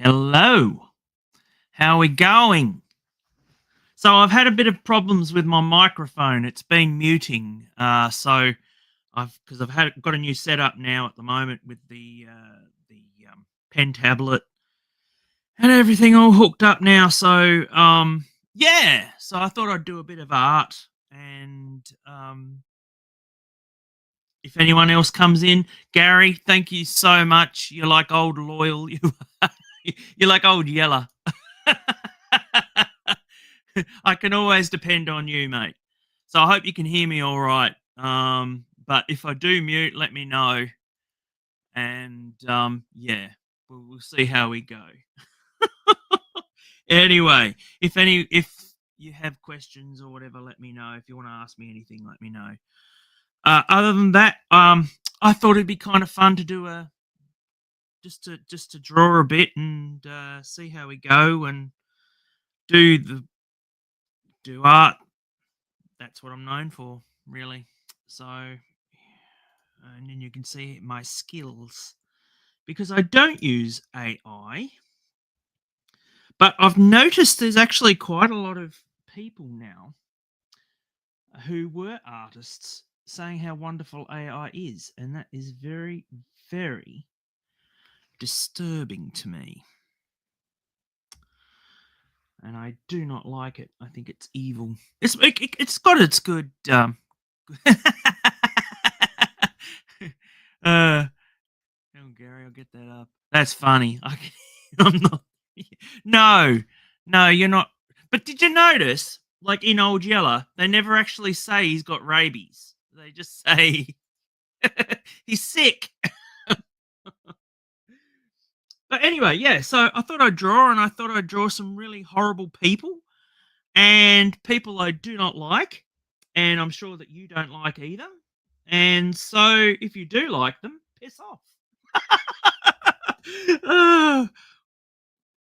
Hello. How are we going? So I've had a bit of problems with my microphone. It's been muting. So I've had got a new setup now at the moment with the pen tablet and everything all hooked up now. So yeah. So I thought I'd do a bit of art and if anyone else comes in, Gary, thank you so much. You're like old loyal. You're like old Yeller. I can always depend on you, mate. So I hope you can hear me all right. But if I do mute, let me know. And yeah, we'll see how we go. Anyway, if you have questions or whatever, let me know. If you want to ask me anything, let me know. Other than that, I thought it'd be kind of fun to do a just to draw a bit and see how we go and do the do art. That's what I'm known for, really. So, and then you can see my skills because I don't use AI, but I've noticed there's actually quite a lot of people now who were artists saying how wonderful AI is, and that is very, very disturbing to me. And I do not like it. I think it's evil. It's got its good. uh, oh, Gary, I'll get that up. That's funny. I'm not. No, no, you're not. But did you notice, like in Old Yeller, they never actually say he's got rabies. They just say he's sick. But anyway, yeah. So I thought I'd draw, and I thought I'd draw some really horrible people and people I do not like, and I'm sure that you don't like either. And so, if you do like them, piss off.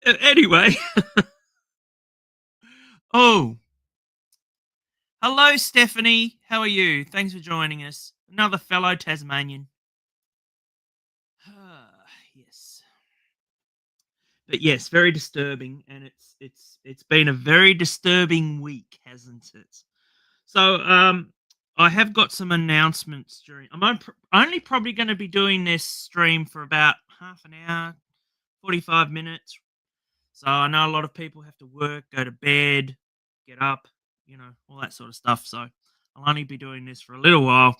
Anyway, oh, hello, Stephanie. How are you? Thanks for joining us. Another fellow Tasmanian. Yes, but yes, very disturbing, and it's been a very disturbing week, hasn't it? So I have got some announcements during. Only probably going to be doing this stream for about half an hour, 45 minutes. So I know a lot of people have to work, go to bed, get up, all that sort of stuff. So I'll only be doing this for a little while.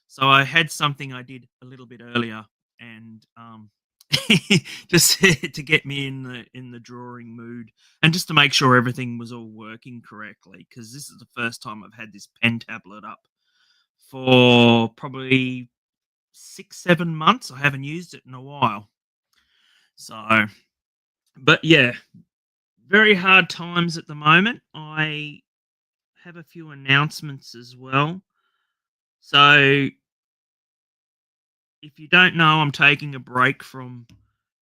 So I had something I did a little bit earlier, and just to get me in the drawing mood, and just to make sure everything was all working correctly, because this is the first time I've had this pen tablet up for probably 6-7 months. I haven't used it in a while. So, but yeah, very hard times at the moment. I have a few announcements as well. So, if you don't know, I'm taking a break from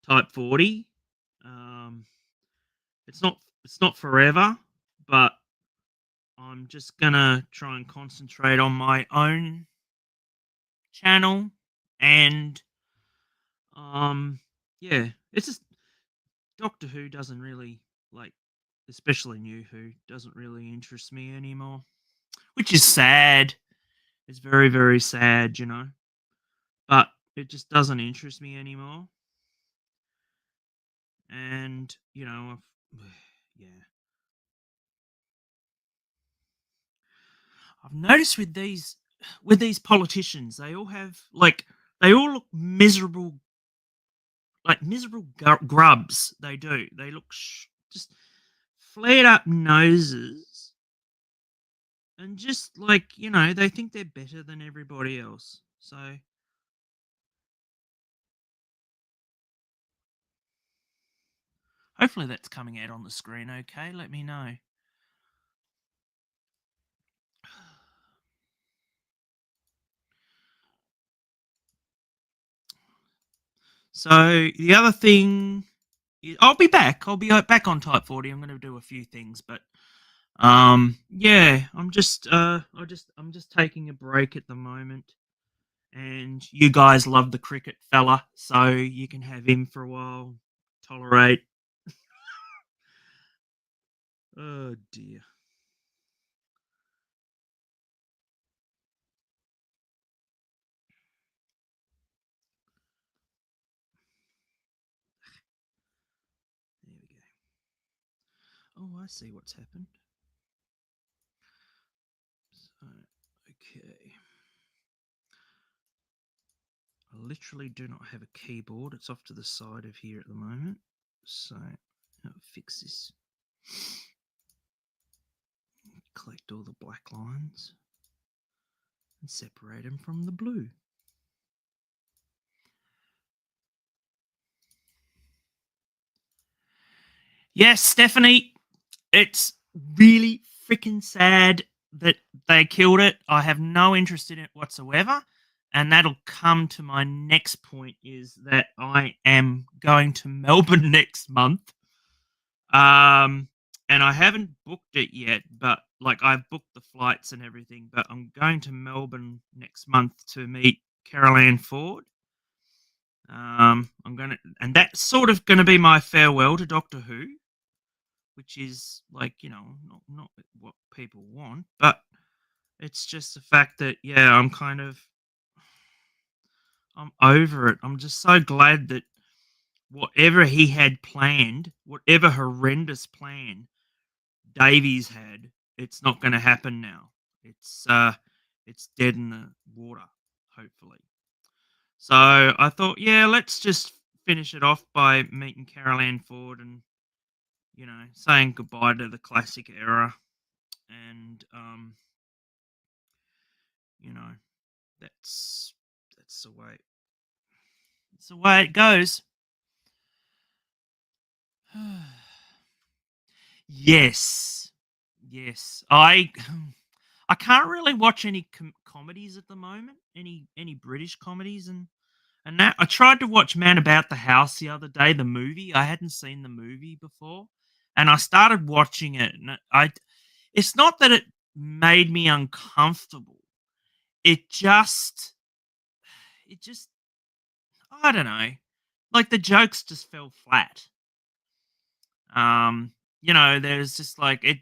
Type 40. Um, it's not forever, but I'm just gonna try and concentrate on my own channel and yeah, it's just Doctor Who doesn't really like, especially New Who doesn't really interest me anymore, which is sad. It's very, very sad. But it just doesn't interest me anymore. And yeah, I've noticed with these politicians, they all have they all look miserable, like miserable grubs. They do. They look just flared up noses, and just they think they're better than everybody else. So hopefully that's coming out on the screen okay. Let me know. So the other thing, I'll be back. I'll be back on Type 40. I'm going to do a few things, but yeah, I'm just taking a break at the moment. And you guys love the cricket fella, so you can have him for a while. Tolerate. Oh dear. There we go. Oh, I see what's happened. So, okay. I literally do not have a keyboard. It's off to the side of here at the moment. So I'll fix this. Collect all the black lines and separate them from the blue. Yes, Stephanie, it's really freaking sad that they killed it. I have no interest in it whatsoever. And that'll come to my next point is that I am going to Melbourne next month. And I haven't booked it yet, but like I've booked the flights and everything, but I'm going to Melbourne next month to meet Carol Ann Ford. And that's sort of gonna be my farewell to Doctor Who, which is like, not what people want, but it's just the fact that I'm over it. I'm just so glad that whatever he had planned, whatever horrendous plan Davies had, it's not going to happen now. It's dead in the water, hopefully. So I thought, yeah, let's just finish it off by meeting Carol Ann Ford and saying goodbye to the classic era, and you know that's the way it goes. Yes, yes. I can't really watch any comedies at the moment. Any British comedies and that. I tried to watch Man About the House the other day, the movie. I hadn't seen the movie before, and I started watching it. And it's not that it made me uncomfortable. It just, I don't know. Like the jokes just fell flat. Um, there's just like it.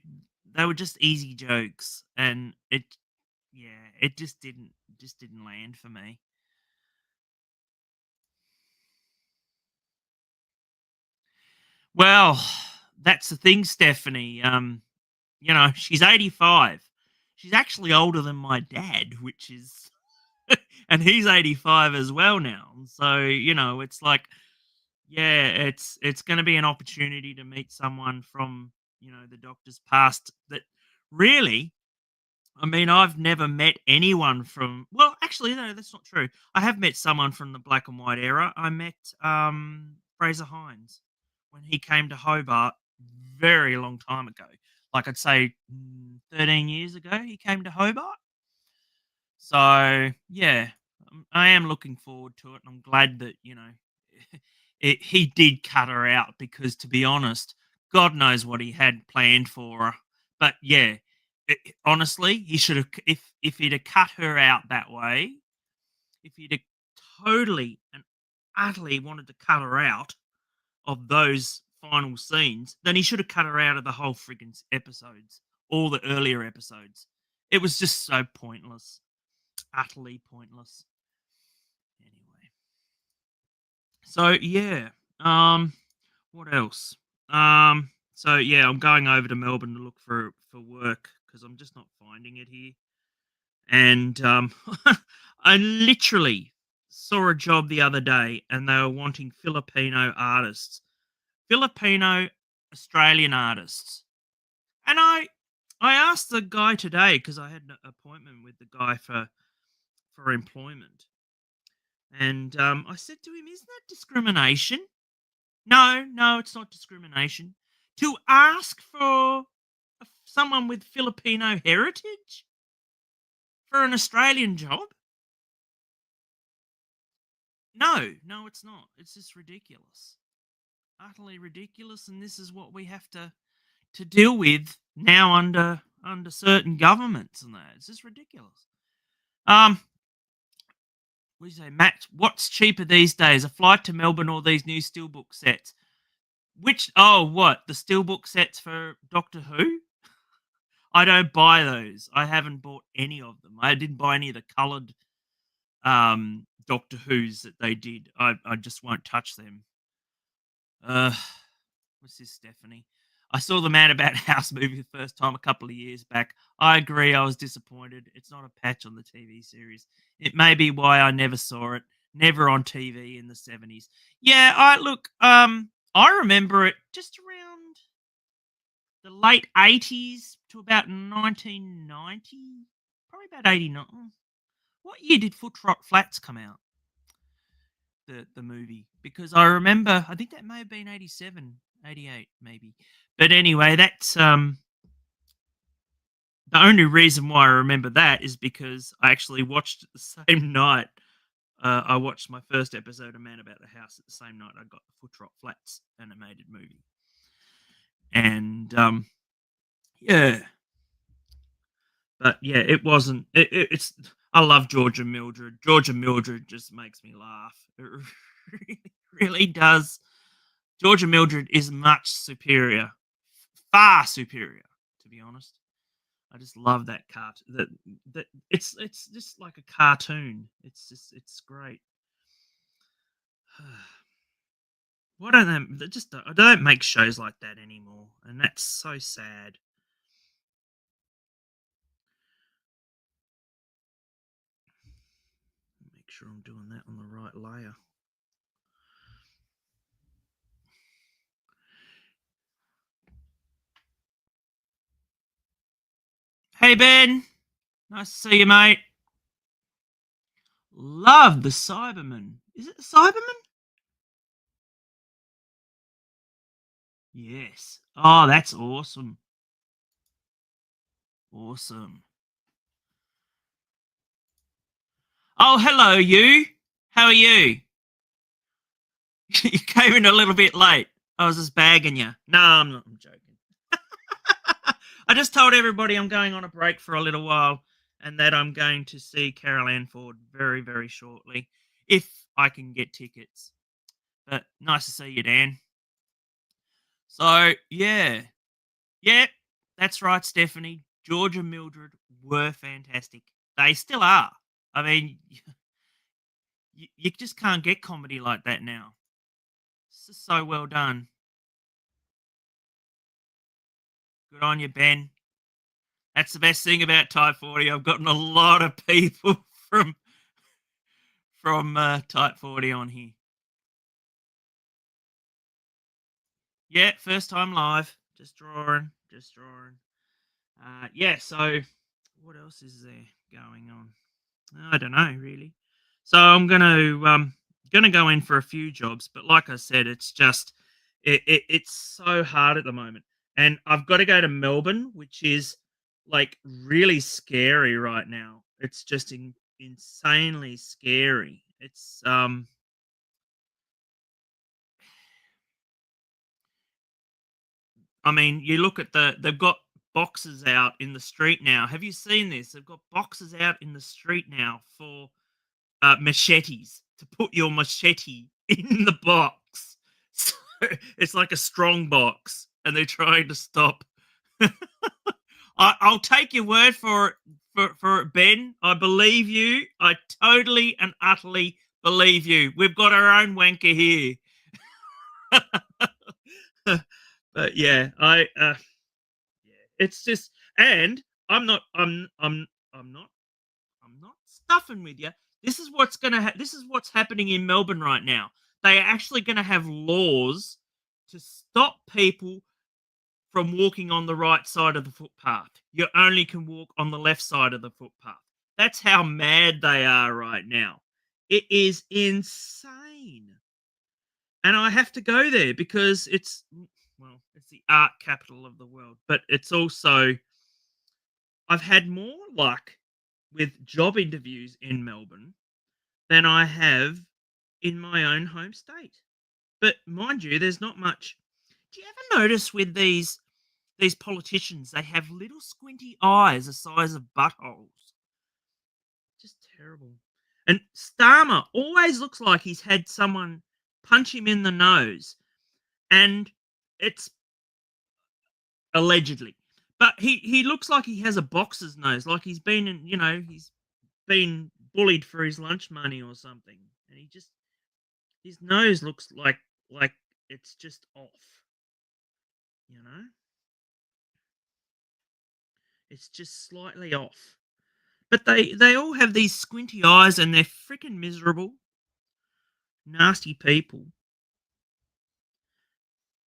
They were just easy jokes, and yeah, it just didn't land for me. Well, that's the thing, Stephanie. She's 85. She's actually older than my dad, which is, and he's 85 as well now. So it's like, yeah, it's going to be an opportunity to meet someone from the Doctor's past that really. I mean, I've never met anyone from. Well, actually, no, that's not true. I have met someone from the black and white era. I met Fraser Hines when he came to Hobart very long time ago. Like I'd say 13 years ago, he came to Hobart. So yeah, I am looking forward to it, and I'm glad that he did cut her out because, to be honest, God knows what he had planned for her. But yeah, honestly, he should have. If he'd have cut her out that way, if he'd have totally and utterly wanted to cut her out of those final scenes, then he should have cut her out of the whole friggin' episodes, all the earlier episodes. It was just so pointless, utterly pointless. Anyway, so yeah, what else? So yeah, I'm going over to Melbourne to look for work because I'm just not finding it here. And I literally saw a job the other day, and they were wanting Filipino artists, Filipino Australian artists. And I asked the guy today because I had an appointment with the guy for employment, and I said to him, "Isn't that discrimination?" No, no, it's not discrimination. To ask for someone with Filipino heritage for an Australian job? No, no, it's not. It's just ridiculous. Utterly ridiculous, and this is what we have to deal with now under certain governments and that. It's just ridiculous. Um, what do you say, Matt? What's cheaper these days, a flight to Melbourne or these new steelbook sets? Which what? The steelbook sets for Doctor Who? I don't buy those. I haven't bought any of them. I didn't buy any of the coloured Doctor Who's that they did. I just won't touch them. Uh what's this, Stephanie? I saw the Man About House movie the first time a couple of years back. I agree, I was disappointed. It's not a patch on the TV series. It may be why I never saw it. Never on TV in the 70s. Yeah, I remember it just around the late 80s to about 1990. Probably about 89. What year did Foot Trot Flats come out? The movie, because I remember I think that may have been 87, 88, maybe. But anyway, that's the only reason why I remember that is because I actually watched it the same night. I watched my first episode of Man About the House at the same night I got the Foot Trot Flats animated movie. And yeah. But yeah, it wasn't it's I love Georgia Mildred. Georgia Mildred just makes me laugh. It really, really does. Georgia Mildred is much superior, far superior, to be honest. I just love that that it's just like a cartoon. It's great. Why don't they just I don't make shows like that anymore, and that's so sad. Make sure I'm doing that on the right layer. Hey Ben, nice to see you, mate. Love the Cyberman. Is it the Cyberman? Yes. Oh, that's awesome. Awesome. Oh, hello, you. How are you? You came in a little bit late. I was just bagging you. No, I'm not. I'm joking. I just told everybody I'm going on a break for a little while and that I'm going to see Carol Ann Ford very, very shortly if I can get tickets. But nice to see you, Dan. So, yeah. Yeah, that's right, Stephanie. George and Mildred were fantastic. They still are. I mean, you just can't get comedy like that now. It's just so well done. Good on you, Ben. That's the best thing about Type 40. I've gotten a lot of people from Type 40 on here. Yeah, first time live. Just drawing. Yeah, so what else is there going on? I don't know really. So I'm gonna go in for a few jobs, but like I said, it's just it's so hard at the moment, and I've got to go to Melbourne, which is like really scary right now. It's just insanely scary. It's I mean, you look at they've got boxes out in the street now. Have you seen this? They've got boxes out in the street now for machetes to put your machete in the box. So it's like a strong box, and they're trying to stop. I'll take your word for it, for it, Ben. I believe you. I totally and utterly believe you. We've got our own wanker here. But yeah, yeah, it's just, and I'm not stuffing with you. This is what's this is what's happening in Melbourne right now. They are actually going to have laws to stop people from walking on the right side of the footpath. You only can walk on the left side of the footpath. That's how mad they are right now. It is insane. And I have to go there because it's the art capital of the world, but it's also I've had more luck with job interviews in Melbourne than I have in my own home state. But mind you, there's not much. Do you ever notice with these politicians, they have little squinty eyes the size of buttholes? Just terrible. And Starmer always looks like he's had someone punch him in the nose. And it's allegedly. But he looks like he has a boxer's nose, like he's been in, he's been bullied for his lunch money or something, and his nose looks like it's just off. You know, it's just slightly off. But they all have these squinty eyes, and they're freaking miserable, nasty people,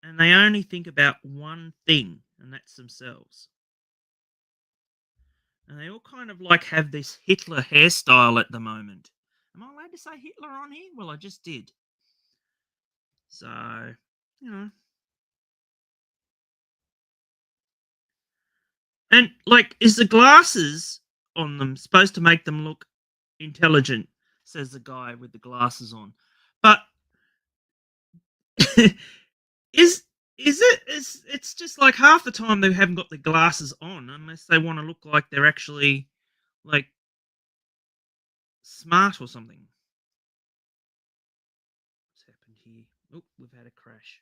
and they only think about one thing, and that's themselves. And they all kind of like have this Hitler hairstyle at the moment. Am I allowed to say Hitler on here? Well, I just did. So, you know. And like, is the glasses on them supposed to make them look intelligent? Says the guy with the glasses on. But is it's just like half the time they haven't got the glasses on unless they want to look like they're actually like smart or something. What's happened here? Oh, we've had a crash.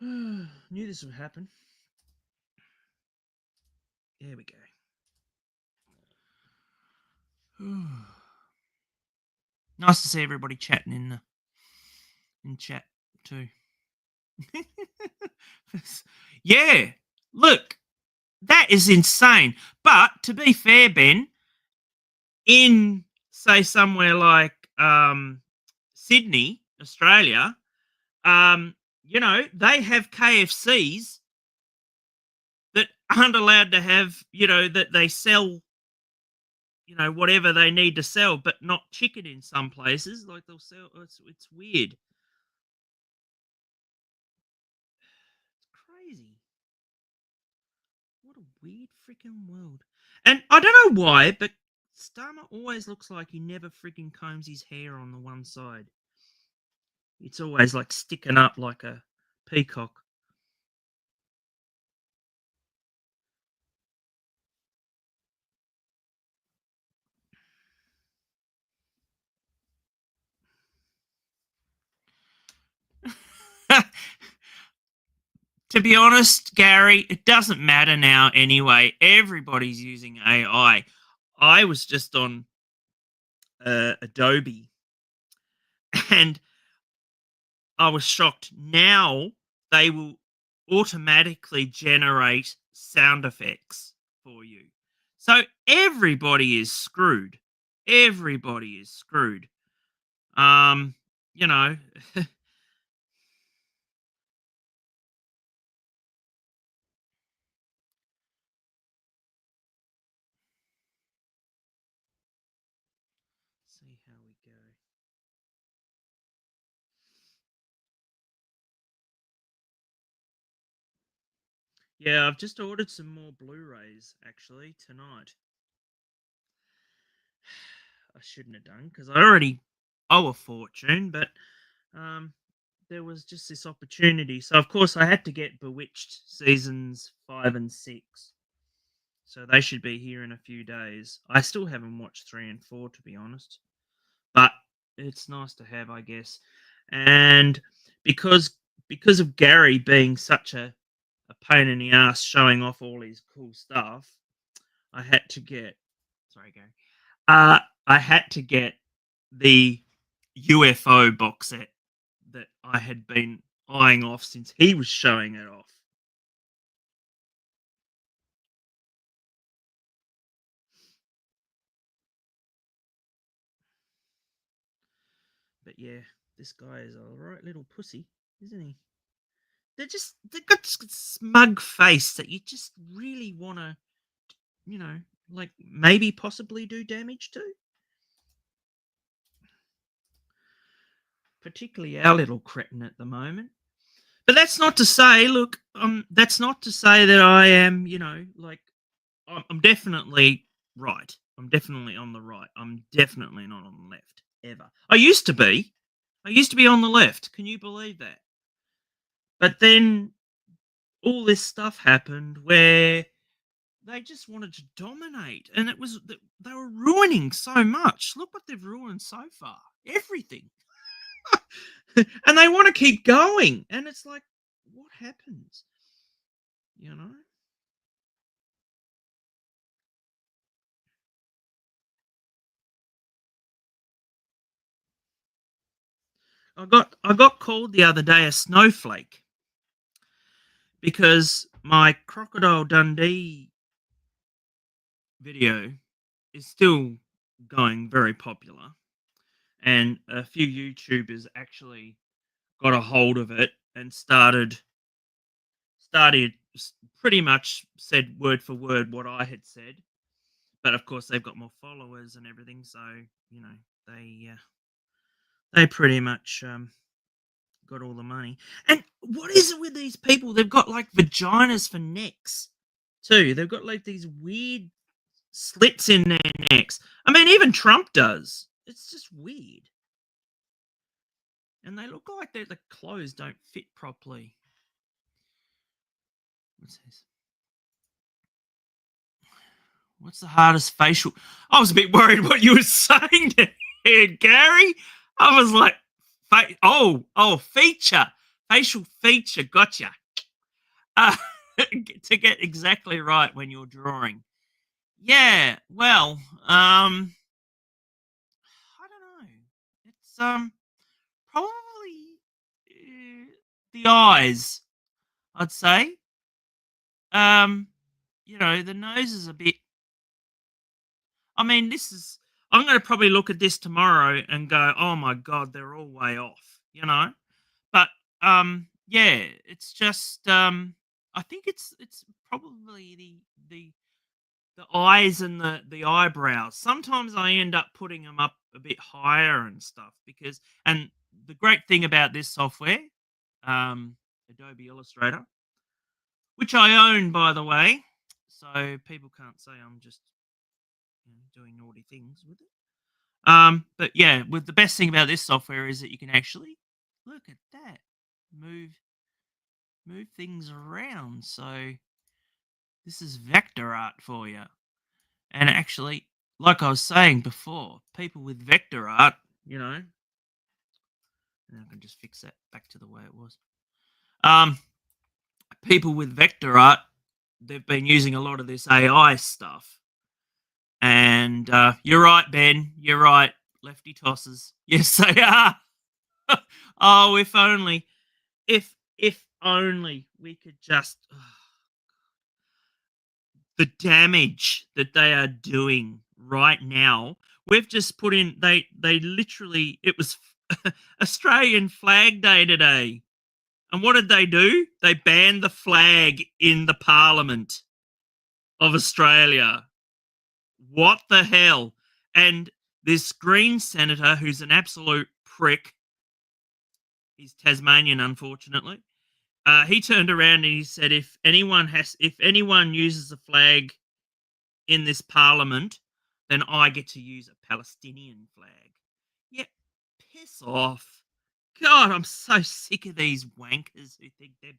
Knew this would happen. There we go. Nice to see everybody chatting in chat too. Yeah, look, that is insane. But to be fair, Ben, in say somewhere like Sydney, Australia, they have KFCs that aren't allowed to have, that they sell, whatever they need to sell, but not chicken in some places. Like they'll sell, it's weird. It's crazy. What a weird freaking world. And I don't know why, but Starmer always looks like he never freaking combs his hair on the one side. It's always like sticking up like a peacock. To be honest, Gary, it doesn't matter now anyway. Everybody's using AI. I was just on Adobe and I was shocked. Now they will automatically generate sound effects for you. So everybody is screwed. Everybody is screwed. You know, see how we go. Yeah, I've just ordered some more Blu-rays actually tonight. I shouldn't have done because I already owe a fortune, but um, there was just this opportunity. So of course I had to get Bewitched seasons 5 and 6. So they should be here in a few days. I still haven't watched 3 and 4 to be honest, but it's nice to have, I guess. And because of Gary being such a pain in the ass showing off all his cool stuff, I had to get sorry, Gary. I had to get the UFO box set that I had been eyeing off since he was showing it off. But yeah, this guy is a right little pussy, isn't he? They've got this smug face that you just really want to, like maybe possibly do damage to. Particularly our little cretin at the moment. But that's not to say, look, that's not to say that I am, like, I'm definitely right. I'm definitely on the right. I'm definitely not on the left, ever. I used to be. I used to be on the left. Can you believe that? But then all this stuff happened where they just wanted to dominate. And they were ruining so much. Look what they've ruined so far. Everything. and they want to keep going, and it's like, what happens? You know. I got called the other day a snowflake because my Crocodile Dundee video is still going very popular, and a few YouTubers actually got a hold of it and pretty much said word for word what I had said. But of course, they've got more followers and everything, so you know they pretty much got all the money. And what is it with these people? They've got like vaginas for necks too. They've got like these weird slits in their necks. I mean, even Trump does. It's just weird. And they look like the clothes don't fit properly. What's this? What's the hardest facial? I was a bit worried what you were saying there, Gary. I was like, feature, facial feature, gotcha. Uh, to get exactly right when you're drawing. Yeah, well, I don't know. It's probably the eyes, I'd say. Um, the nose is a bit. I mean, this is. I'm going to probably look at this tomorrow and go, "Oh my god, they're all way off," But yeah, it's just. I think it's probably the eyes and the eyebrows. Sometimes I end up putting them up a bit higher and stuff and the great thing about this software, um, Adobe Illustrator, which I own, by the way, so people can't say I'm just doing naughty things with it. But yeah, with the best thing about this software is that you can actually look at that, move things around. So this is vector art for you. And actually, like I was saying before, people with vector art, and I can just fix that back to the way it was. People with vector art, they've been using a lot of this AI stuff. And you're right, Ben. You're right. Lefty tosses. Yes, they are. Oh, if only we could just the damage that they are doing right now. We've just put in they literally it was Australian Flag Day today. And what did they do? They banned the flag in the Parliament of Australia. What the hell? And this Green senator, who's an absolute prick, he's Tasmanian, unfortunately. He turned around and he said, if anyone uses a flag in this Parliament, then I get to use a Palestinian flag. Yeah, piss off. God, I'm so sick of these wankers who think they're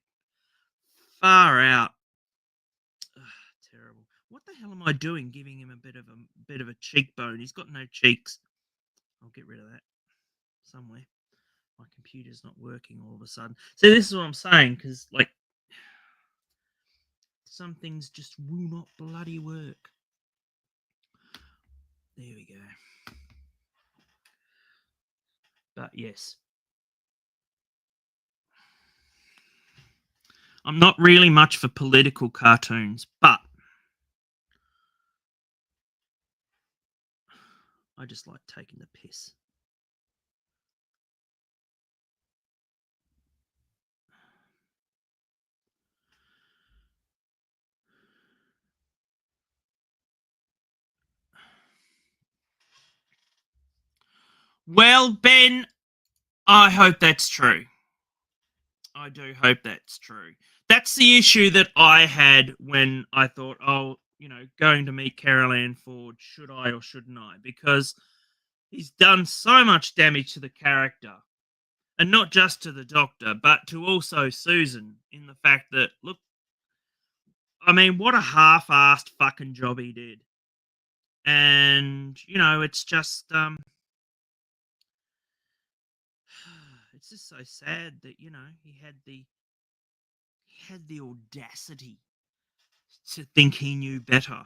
far out. Ugh, terrible. What the hell am I doing? Giving him a bit of a cheekbone. He's got no cheeks. I'll get rid of that somewhere. My computer's not working all of a sudden. See, this is what I'm saying because like some things just will not bloody work. There we go. But yes, I'm not really much for political cartoons, but I just like taking the piss. Well, Ben, I hope that's true. I do hope that's true. That's the issue that I had when I thought, oh, going to meet Carol Ann Ford, should I or shouldn't I? Because he's done so much damage to the character. And not just to the doctor, but to also Susan, in the fact that, look, I mean, what a half assed fucking job he did. And, it's just, it's just so sad that he had the audacity to think he knew better,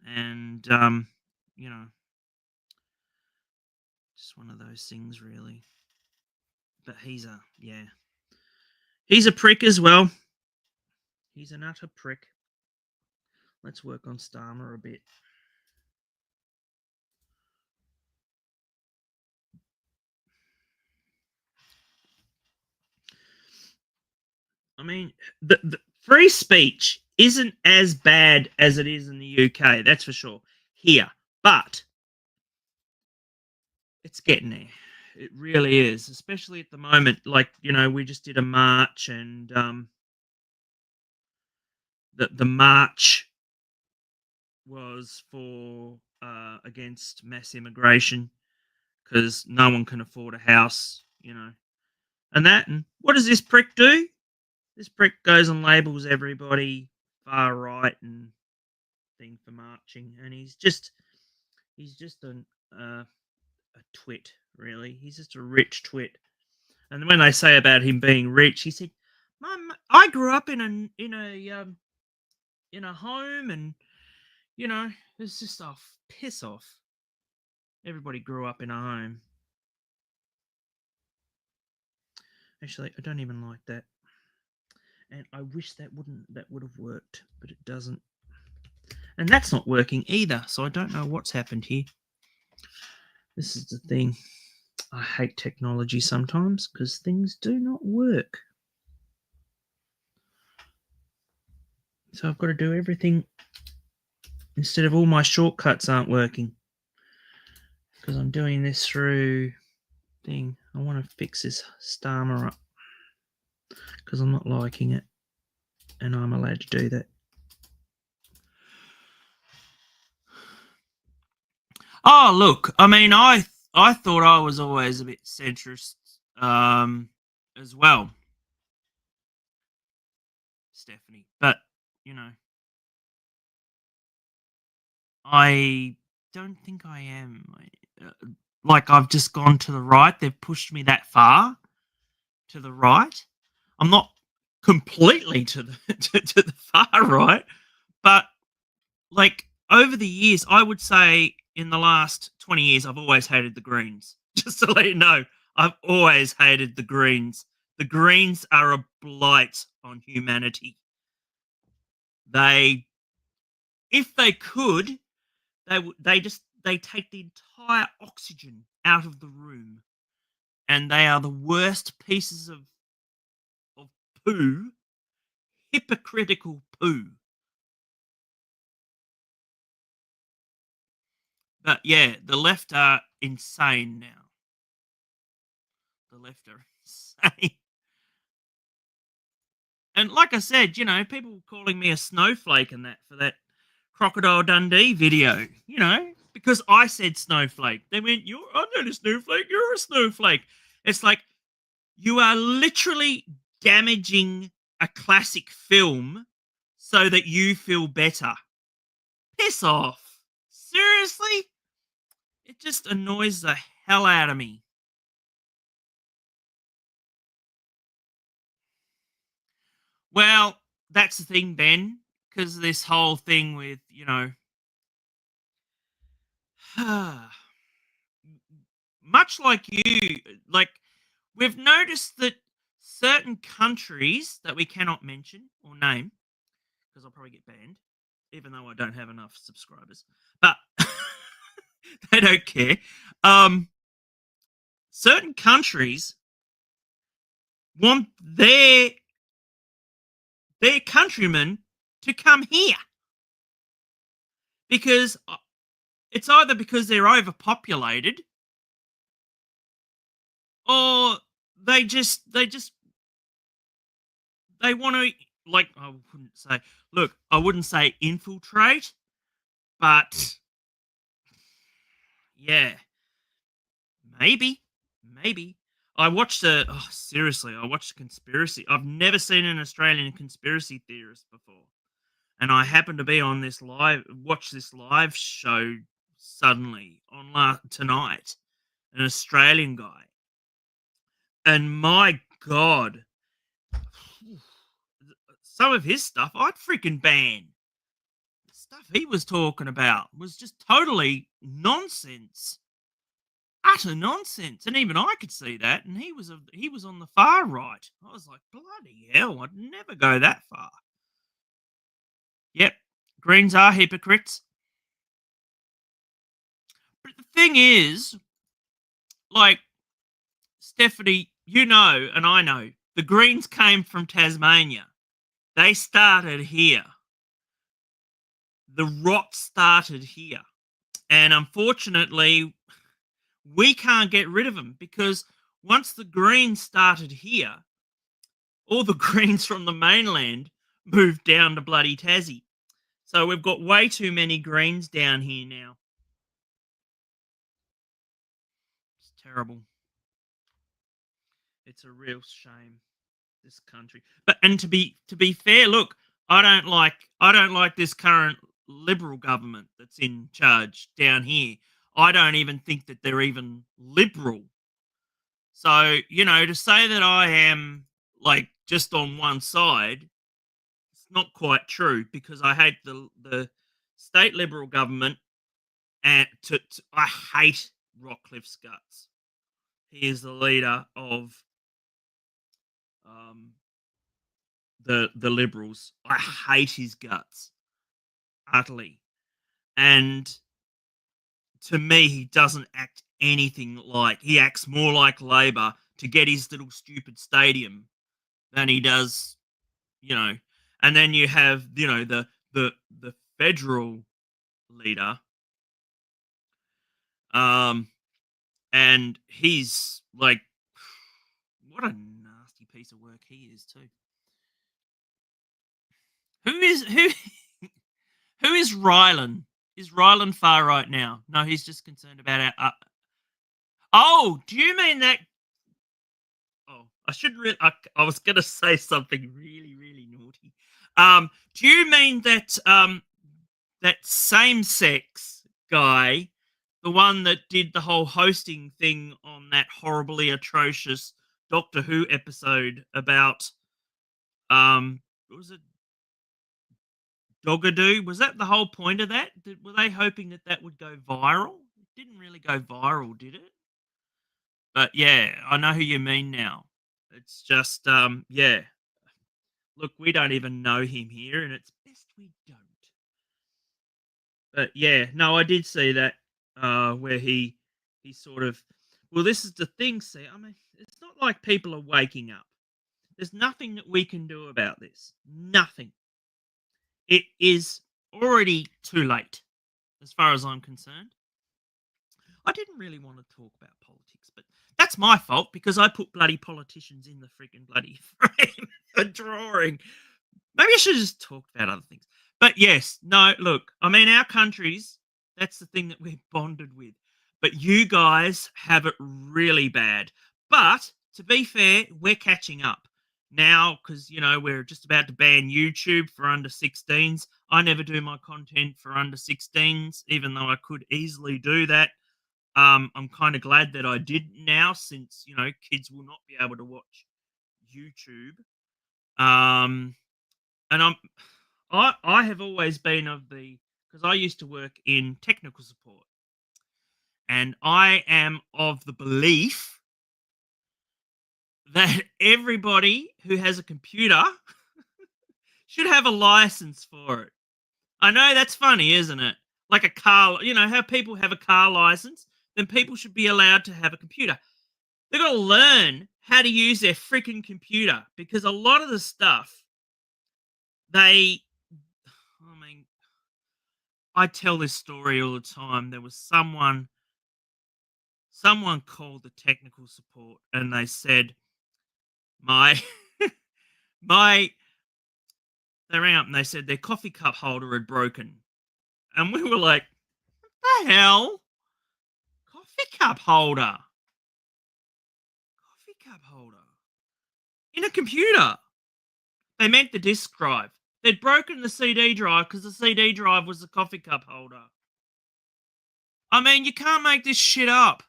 and you know, just one of those things, really. But he's a prick as well. He's an utter prick. Let's work on Starmer a bit. I mean, the free speech isn't as bad as it is in the UK, that's for sure, here. But it's getting there. It really is, especially at the moment. Like, we just did a march, and the march was for against mass immigration because no one can afford a house, And what does this prick do? This prick goes and labels everybody far right and thing for marching, and he's just a twit, really. He's just a rich twit. And when they say about him being rich, he said, "Mum, I grew up in a home, and it's just off, piss off. Everybody grew up in a home." Actually, I don't even like that, and I wish that would have worked, but it doesn't. And that's not working either, so I don't know what's happened here. This is the thing. I hate technology sometimes because things do not work. So I've got to do everything instead of all my shortcuts aren't working because I'm doing this through thing. I want to fix this Starmer up because I'm not liking it, and I'm allowed to do that. Oh, look, I mean, I thought I was always a bit centrist as well, Stephanie. But, I don't think I am. Like, I've just gone to the right. They've pushed me that far to the right. I'm not completely to the to the far right, but like over the years, I would say in the last 20 years, I've always hated the Greens. Just to let you know, I've always hated the Greens. The Greens are a blight on humanity. They, if they could, they take the entire oxygen out of the room, and they are the worst pieces of poo, hypocritical poo. But yeah, the left are insane now. The left are insane. And like I said, people calling me a snowflake and that for that Crocodile Dundee video, because I said snowflake. They went, I'm not a snowflake, you're a snowflake. It's like, you are literally damaging a classic film so that you feel better. Piss off. Seriously? It just annoys the hell out of me. Well, that's the thing, Ben, because this whole thing with, much like you, like, we've noticed that certain countries that we cannot mention or name, because I'll probably get banned, even though I don't have enough subscribers, but they don't care. Certain countries want their countrymen to come here because it's either because they're overpopulated or they want to, like, I wouldn't say infiltrate, but yeah, maybe. I watched I watched a conspiracy. I've never seen an Australian conspiracy theorist before. And I happened to be on this watch this live show suddenly tonight, an Australian guy. And my God, some of his stuff I'd freaking ban. The stuff he was talking about was just totally nonsense. Utter nonsense. And even I could see that. And he was on the far right. I was like, bloody hell, I'd never go that far. Yep. Greens are hypocrites. But the thing is, like, Stephanie, you know, and I know, the Greens came from Tasmania. They started here. The rot started here. And unfortunately, we can't get rid of them because once the Greens started here, all the Greens from the mainland moved down to bloody Tassie. So we've got way too many Greens down here now. It's terrible. It's a real shame, this country. But and to be fair, look, I don't like this current Liberal government that's in charge down here. I don't even think that they're even liberal. So, you know, to say that I am like just on one side, it's not quite true because I hate the state Liberal government and I hate Rockcliffe's guts. He is the leader of um, the Liberals. I hate his guts utterly, and to me, he doesn't act anything like. He acts more like Labor to get his little stupid stadium than he does, you know. And then you have, you know, the federal leader, and he's like, what a nasty piece of work he is too. Who who is Rylan? Is Rylan far right now? No, he's just concerned about our. Oh, do you mean that? Oh, I shouldn't really. I was going to say something really, really naughty. Do you mean that that same-sex guy, the one that did the whole hosting thing on that horribly atrocious Doctor Who episode about what was it? Dogadoo? Was that the whole point of that? Were they hoping that that would go viral? It didn't really go viral, did it? But yeah, I know who you mean now. It's just, yeah. Look, we don't even know him here, and it's best we don't. But yeah, no, I did see that where he sort of. Well, this is the thing. See, I mean, it's not like people are waking up. There's nothing that we can do about this. Nothing. It is already too late, as far as I'm concerned. I didn't really want to talk about politics, but that's my fault because I put bloody politicians in the freaking bloody frame for drawing. Maybe I should have just talked about other things. But yes, no, look, I mean, our countries, that's the thing that we're bonded with. But you guys have it really bad. But to be fair, we're catching up now because, you know, we're just about to ban YouTube for under 16s. I never do my content for under 16s, even though I could easily do that. I'm kind of glad that I did now since, you know, kids will not be able to watch YouTube. And I have always been of the, because I used to work in technical support, and I am of the belief that everybody who has a computer should have a license for it. I know that's funny, isn't it? Like a car, you know, how people have a car license, then people should be allowed to have a computer. They've got to learn how to use their freaking computer because a lot of the stuff I mean, I tell this story all the time. There was someone called the technical support and they said my my they rang up and they said their coffee cup holder had broken. And we were like, what the hell? Coffee cup holder. Coffee cup holder. In a computer. They meant the disk drive. They'd broken the CD drive because the CD drive was the coffee cup holder. I mean, you can't make this shit up.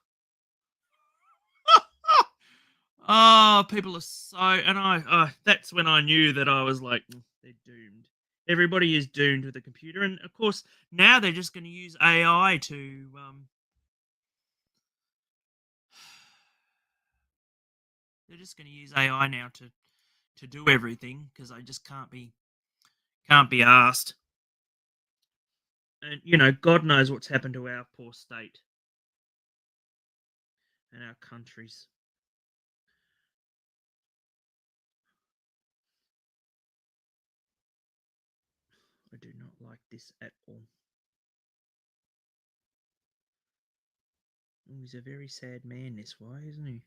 Oh, people are so, and that's when I knew that I was like, they're doomed. Everybody is doomed with a computer, and of course now they're just going to use AI to, they're just going to use AI now to do everything because I just can't be asked. And God knows what's happened to our poor state and our countries. I do not like this at all. Oh, he's a very sad man this way, isn't he?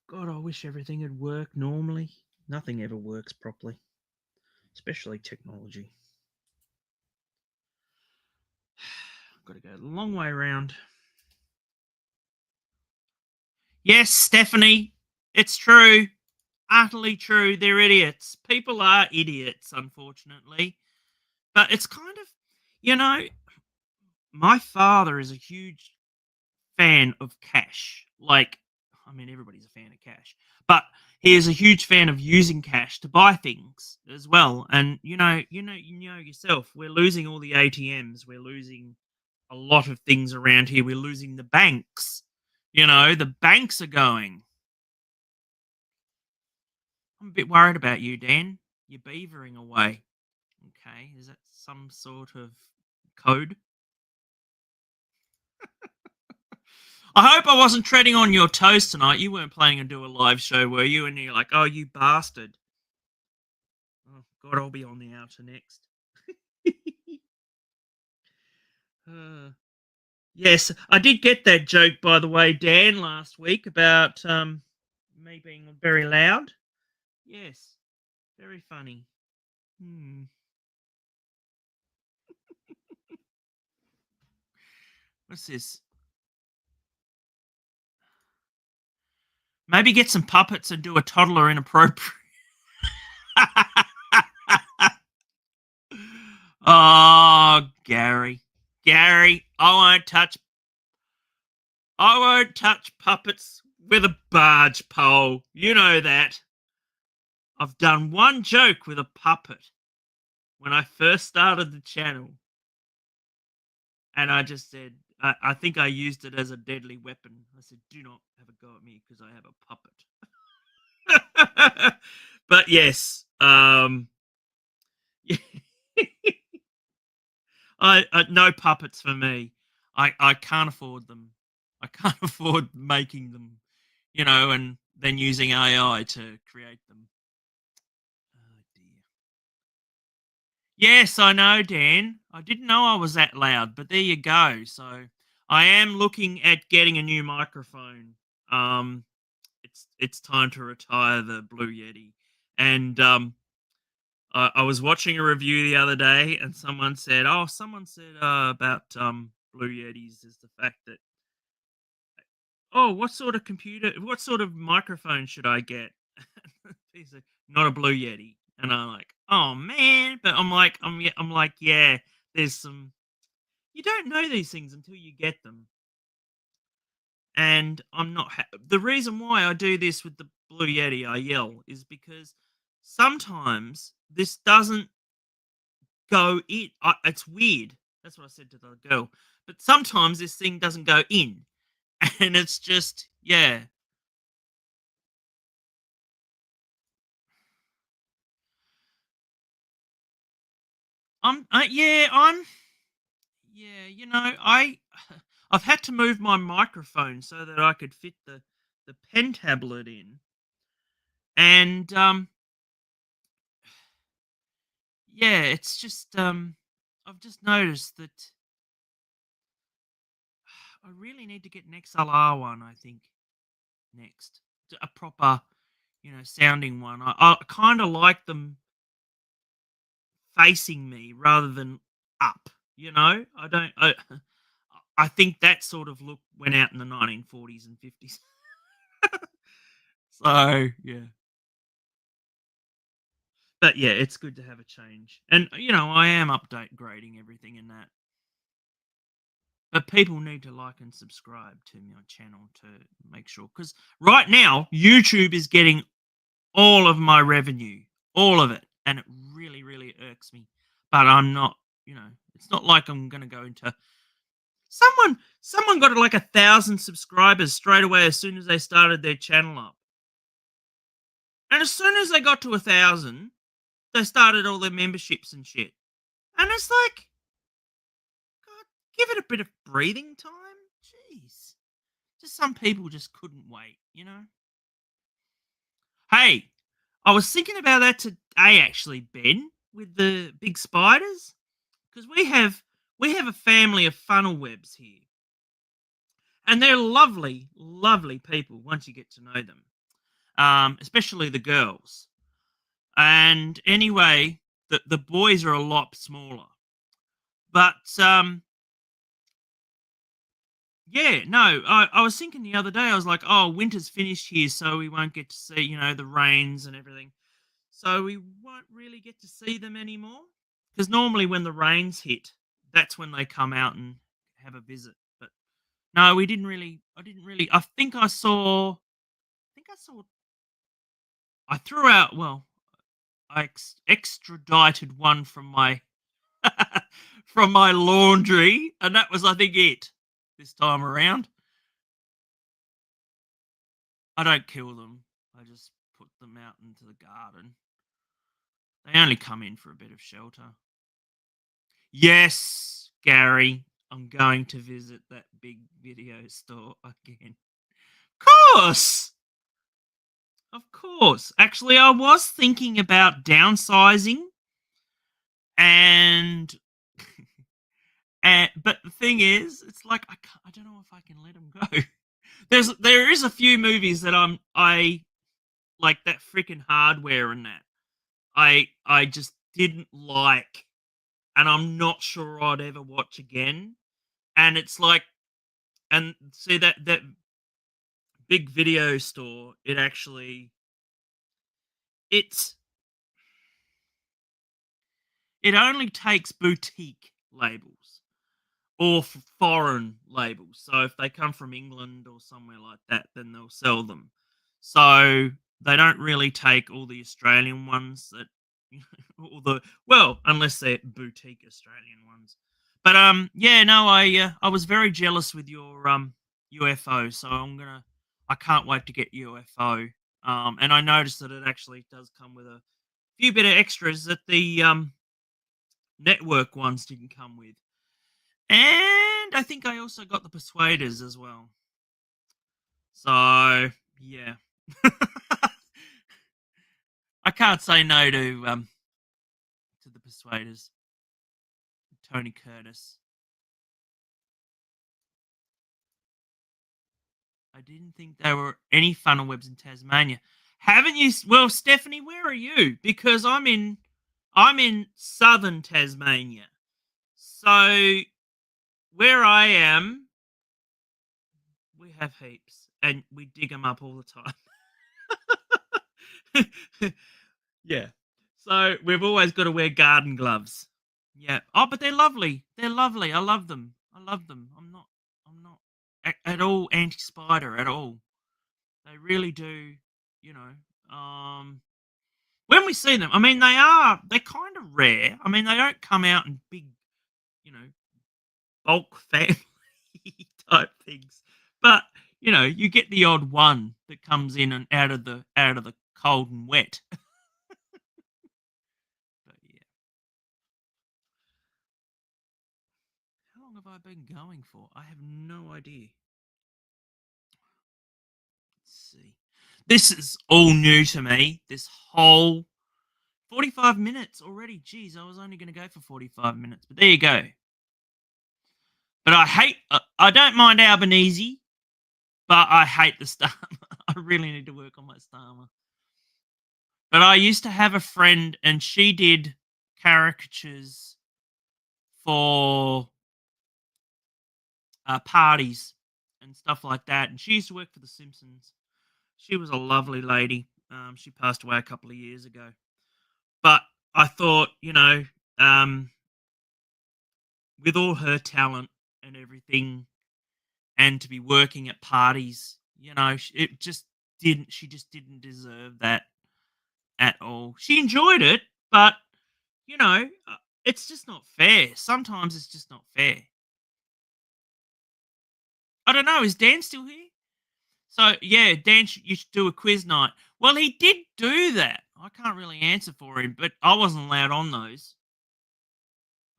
God, I wish everything had worked normally. Nothing ever works properly, especially technology. Got to go the long way around. Yes, Stephanie, it's true. Utterly true. They're idiots. People are idiots, unfortunately. But it's kind of, you know, my father is a huge fan of cash. Like, I mean, everybody's a fan of cash, but he is a huge fan of using cash to buy things as well. And you know yourself, we're losing all the ATMs. We're losing a lot of things around here. We're losing the banks. The banks are going. I'm a bit worried about you, Dan. You're beavering away. Okay, is that some sort of code? I hope I wasn't treading on your toes tonight. You weren't planning to do a live show, were you? And you're like, oh, you bastard. Oh, God, I'll be on the outer next. uh, yes, I did get that joke, by the way, Dan, last week about me being very loud. Yes, very funny. Hmm. What's this? Maybe get some puppets and do a toddler inappropriate. Oh, Gary. Gary, I won't touch puppets with a barge pole. You know that. I've done one joke with a puppet when I first started the channel, and I just said, I think I used it as a deadly weapon. I said, do not have a go at me because I have a puppet. But yes, no puppets for me. I can't afford them. I can't afford making them, and then using AI to create them. Oh dear. Yes, I know, Dan. I didn't know I was that loud, but there you go. So I am looking at getting a new microphone. Um, it's time to retire the Blue Yeti, and I was watching a review the other day, and someone said about Blue Yetis is the fact that, oh, what sort of microphone should I get? He said, not a Blue Yeti, and I'm like, oh man, but I'm like, yeah, there's some. You don't know these things until you get them, and I'm not. The reason why I do this with the Blue Yeti, I yell, is because sometimes this doesn't go in. It's weird. That's what I said to the girl. But sometimes this thing doesn't go in, and it's just yeah. Yeah. I've had to move my microphone so that I could fit the pen tablet in, and yeah, it's just I've just noticed that I really need to get an XLR one. I think next, a proper sounding one. I kind of like them facing me rather than up. I don't. I think that sort of look went out in the 1940s and 50s. So yeah, but yeah, it's good to have a change, and I am update grading everything in that. But people need to like and subscribe to my channel to make sure. Because right now, YouTube is getting all of my revenue, all of it. And it really, really irks me. But I'm not, it's not like I'm going to go into. Someone got like 1,000 subscribers straight away as soon as they started their channel up. And as soon as they got to 1,000, they started all their memberships and shit. And it's like, God, give it a bit of breathing time. Jeez. Just some people just couldn't wait. Hey, I was thinking about that today, actually, Ben, with the big spiders. Because we have a family of funnel webs here. And they're lovely, lovely people once you get to know them, especially the girls. And anyway, the boys are a lot smaller. But, yeah, no, I was thinking the other day, I was like, oh, winter's finished here, so we won't get to see, the rains and everything. So we won't really get to see them anymore. Because normally when the rains hit, that's when they come out and have a visit. But no, I didn't really, I think I saw, I threw out, well, I extradited one from my from my laundry, and that was, I think, it this time around. I don't kill them. I just put them out into the garden. They only come in for a bit of shelter. Yes, Gary, I'm going to visit that big video store again. Of course! Of course. Actually, I was thinking about downsizing and but the thing is, it's like I don't know if I can let them go. There is a few movies that I like, that freaking Hardware and that I just didn't like, and I'm not sure I'd ever watch again. And it's like, and see that big video store, it's it only takes boutique labels or foreign labels. So if they come from England or somewhere like that, then they'll sell them. So they don't really take all the Australian ones that, unless they're boutique Australian ones. But yeah, no, I was very jealous with your UFO, so I can't wait to get UFO. And I noticed that it actually does come with a few bit of extras that the network ones didn't come with. And I think I also got the Persuaders as well. So, yeah. I can't say no to the Persuaders. Tony Curtis. I didn't think there were any funnel webs in Tasmania. Haven't you? Well, Stephanie, where are you? Because I'm in southern Tasmania. So where I am, we have heaps, and we dig them up all the time. Yeah. So we've always got to wear garden gloves. Yeah. Oh, but they're lovely. They're lovely. I love them. I'm not at all anti-spider at all. They really do, you know. When we see them, I mean, they're kind of rare. I mean, they don't come out in big, you know, bulk family type things. But, you get the odd one that comes in and out of the cold and wet. But yeah. How long have I been going for? I have no idea. Let's see. This is all new to me. This whole 45 minutes already. Jeez, I was only going to go for 45 minutes. But there you go. But I don't mind Albanese, but I hate the Starmer. I really need to work on my Starmer. But I used to have a friend, and she did caricatures for parties and stuff like that. And she used to work for The Simpsons. She was a lovely lady. She passed away a couple of years ago. But I thought, with all her talent, and everything, and to be working at parties. It just didn't. She just didn't deserve that at all. She enjoyed it, but it's just not fair. Sometimes it's just not fair. I don't know. Is Dan still here? So yeah, Dan, you should do a quiz night. Well, he did do that. I can't really answer for him, but I wasn't allowed on those.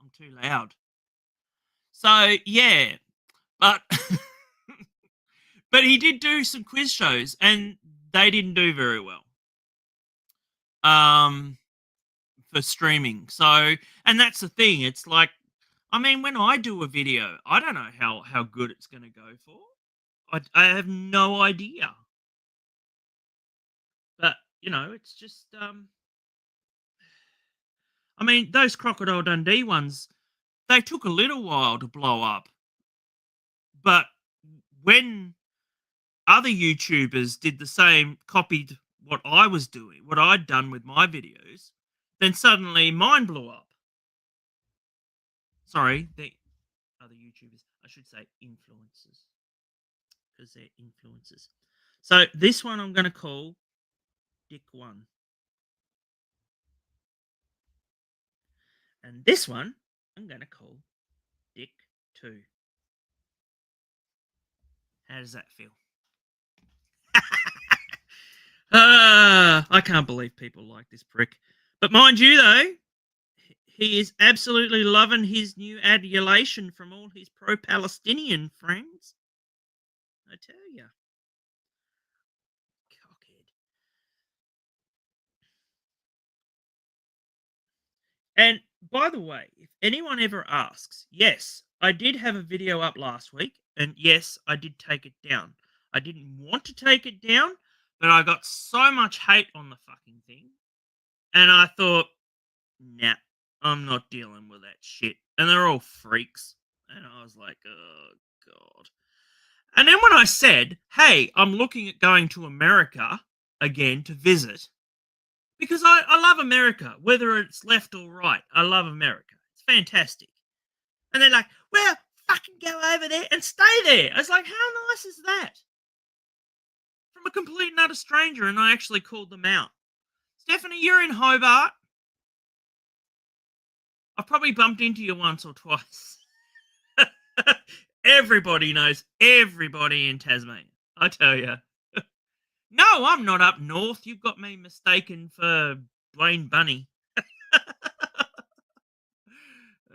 I'm too loud. So yeah, but but he did do some quiz shows, and they didn't do very well. For streaming. So, and that's the thing. It's like, I mean, when I do a video, I don't know how good it's going to go for. I have no idea. But it's just I mean, those Crocodile Dundee ones, they took a little while to blow up. But when other YouTubers did the same, copied what I was doing, what I'd done with my videos, then suddenly mine blew up. Sorry, the other YouTubers. I should say influencers, because they're influencers. So this one I'm going to call Dick 1. And this one I'm going to call Dick 2. How does that feel? I can't believe people like this prick. But mind you, though, he is absolutely loving his new adulation from all his pro-Palestinian friends. I tell you. Cockhead. And by the way, if anyone ever asks, yes, I did have a video up last week, and yes, I did take it down. I didn't want to take it down, but I got so much hate on the fucking thing, and I thought, nah, I'm not dealing with that shit. And they're all freaks. And I was like, oh, God. And then when I said, hey, I'm looking at going to America again to visit, because I love America, whether it's left or right. I love America. It's fantastic. And they're like, well, fucking go over there and stay there. I was like, how nice is that? From a complete and utter stranger, and I actually called them out. Stephanie, you're in Hobart. I've probably bumped into you once or twice. Everybody knows everybody in Tasmania, I tell you. No, I'm not up north. You've got me mistaken for Dwayne Bunny.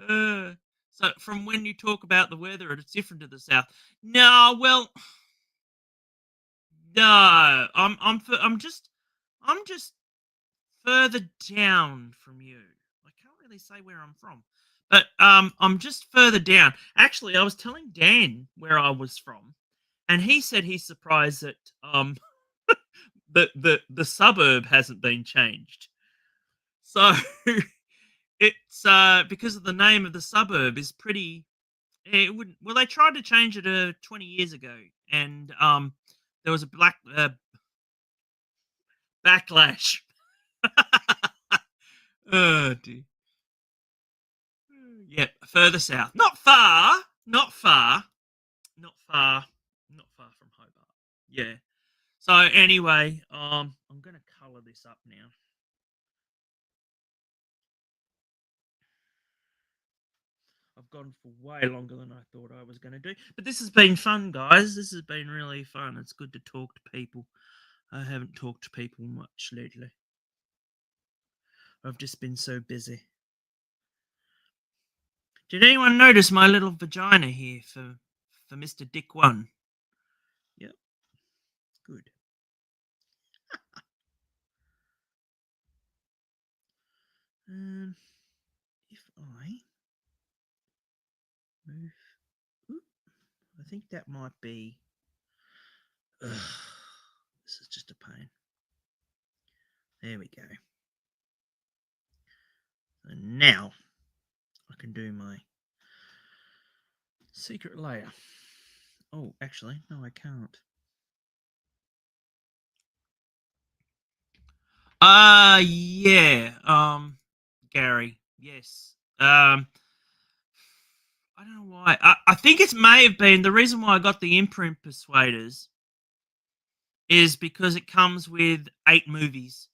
So from when you talk about the weather, it's different to the south. No, well, no, I'm just further down from you. I can't really say where I'm from, but I'm just further down. Actually, I was telling Dan where I was from, and he said he's surprised that the suburb hasn't been changed. So it's because of the name of the suburb is pretty. It wouldn't. Well, they tried to change it 20 years ago, and there was a backlash. Oh dear. Yep, further south. Not far. Not far. Not far. Not far from Hobart. Yeah. So anyway, I'm gonna colour this up now. I've gone for way longer than I thought I was going to do. But this has been fun, guys. This has been really fun. It's good to talk to people. I haven't talked to people much lately. I've just been so busy. Did anyone notice my little vagina here for Mr. Dick 1? Yep. Good. If I move... I think that might be... Ugh, this is just a pain. There we go. And now I can do my secret layer. Oh, actually, no, I can't. Yeah. Gary. Yes. I don't know why. I think it may have been the reason why I got the Imprint Persuaders is because it comes with 8 movies.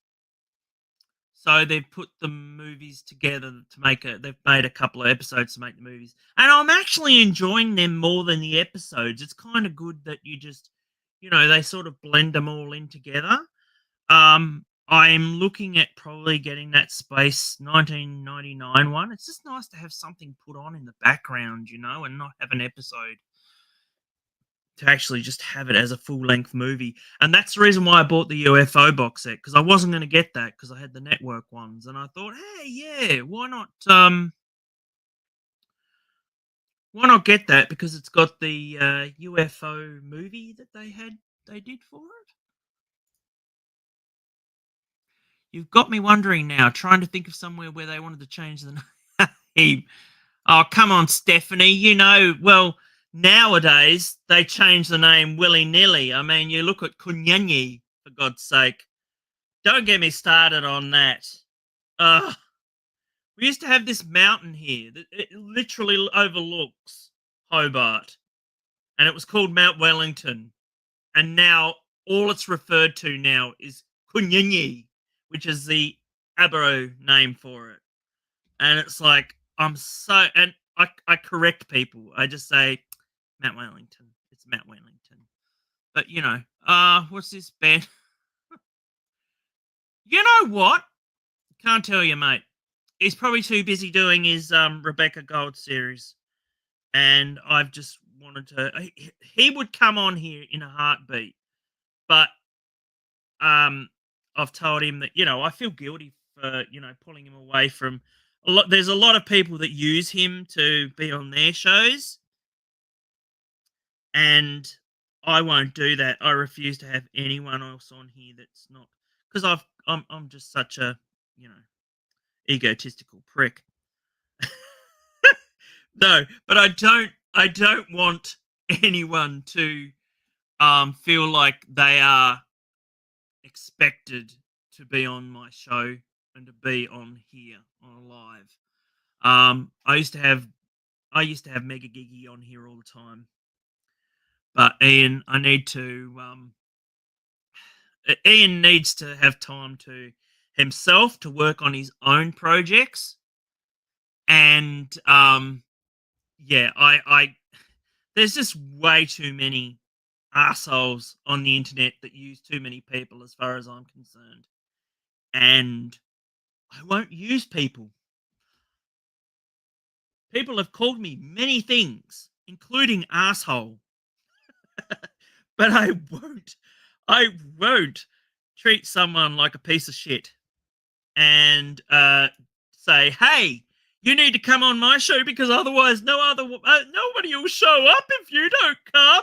So they've put the movies together to make they've made a couple of episodes to make the movies. And I'm actually enjoying them more than the episodes. It's kind of good that you just, they sort of blend them all in together. I'm looking at probably getting that Space 1999 one. It's just nice to have something put on in the background, and not have an episode, to actually just have it as a full-length movie. And that's the reason why I bought the UFO box set, because I wasn't going to get that because I had the network ones. And I thought, hey, yeah, why not get that, because it's got the UFO movie that they did for it. You've got me wondering now, trying to think of somewhere where they wanted to change the name. Oh, come on, Stephanie. Well, nowadays they change the name willy-nilly. I mean, you look at Kunyanyi, for God's sake. Don't get me started on that. We used to have this mountain here that it literally overlooks Hobart, and it was called Mount Wellington. And now all it's referred to now is Kunyanyi, which is the Abro name for it. And it's like, and I correct people. I just say Mount Wellington. It's Mount Wellington. But what's this band? You know what? Can't tell you, mate. He's probably too busy doing his Rebecca Gold series. And I've just wanted to he would come on here in a heartbeat. But I've told him that, I feel guilty for, pulling him away from there's a lot of people that use him to be on their shows, and I won't do that. I refuse to have anyone else on here that's not, because I'm just such a, egotistical prick. No, but I don't want anyone to feel like they are expected to be on my show and to be on here on live. I used to have Mega Giggy on here all the time, but Ian needs to have time to himself to work on his own projects, and yeah, I there's just way too many assholes on the internet that use too many people, as far as I'm concerned. And I won't use people. People have called me many things, including asshole. But I won't treat someone like a piece of shit and say, hey, you need to come on my show because otherwise nobody will show up if you don't come.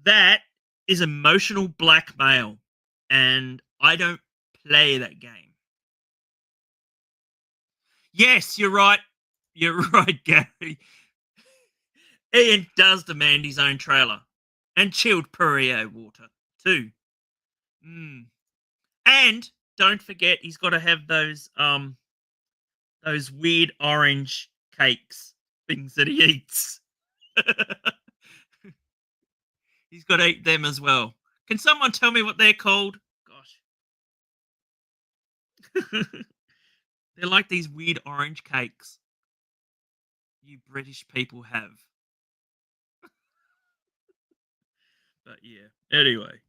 That is emotional blackmail, and I don't play that game. Yes, you're right. You're right, Gary. Ian does demand his own trailer and chilled Perrier water too. And don't forget, he's got to have those weird orange cakes things that he eats. He's got to eat them as well. Can someone tell me what they're called? Gosh. They're like these weird orange cakes you British people have. But yeah, anyway.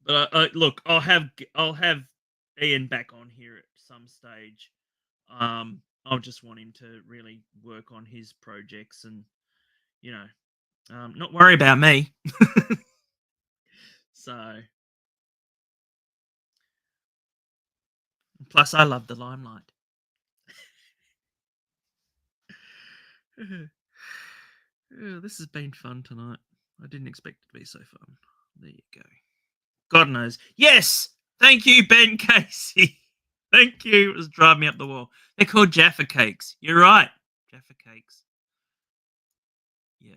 But look, I'll have Ian back on here at some stage. I'll just want him to really work on his projects and, not worry about me. So, plus I love the limelight. This has been fun tonight. I didn't expect it to be so fun. There you go. God knows. Yes! Thank you, Ben Casey. Thank you. It was driving me up the wall. They're called Jaffa cakes. You're right. Jaffa cakes. Yeah.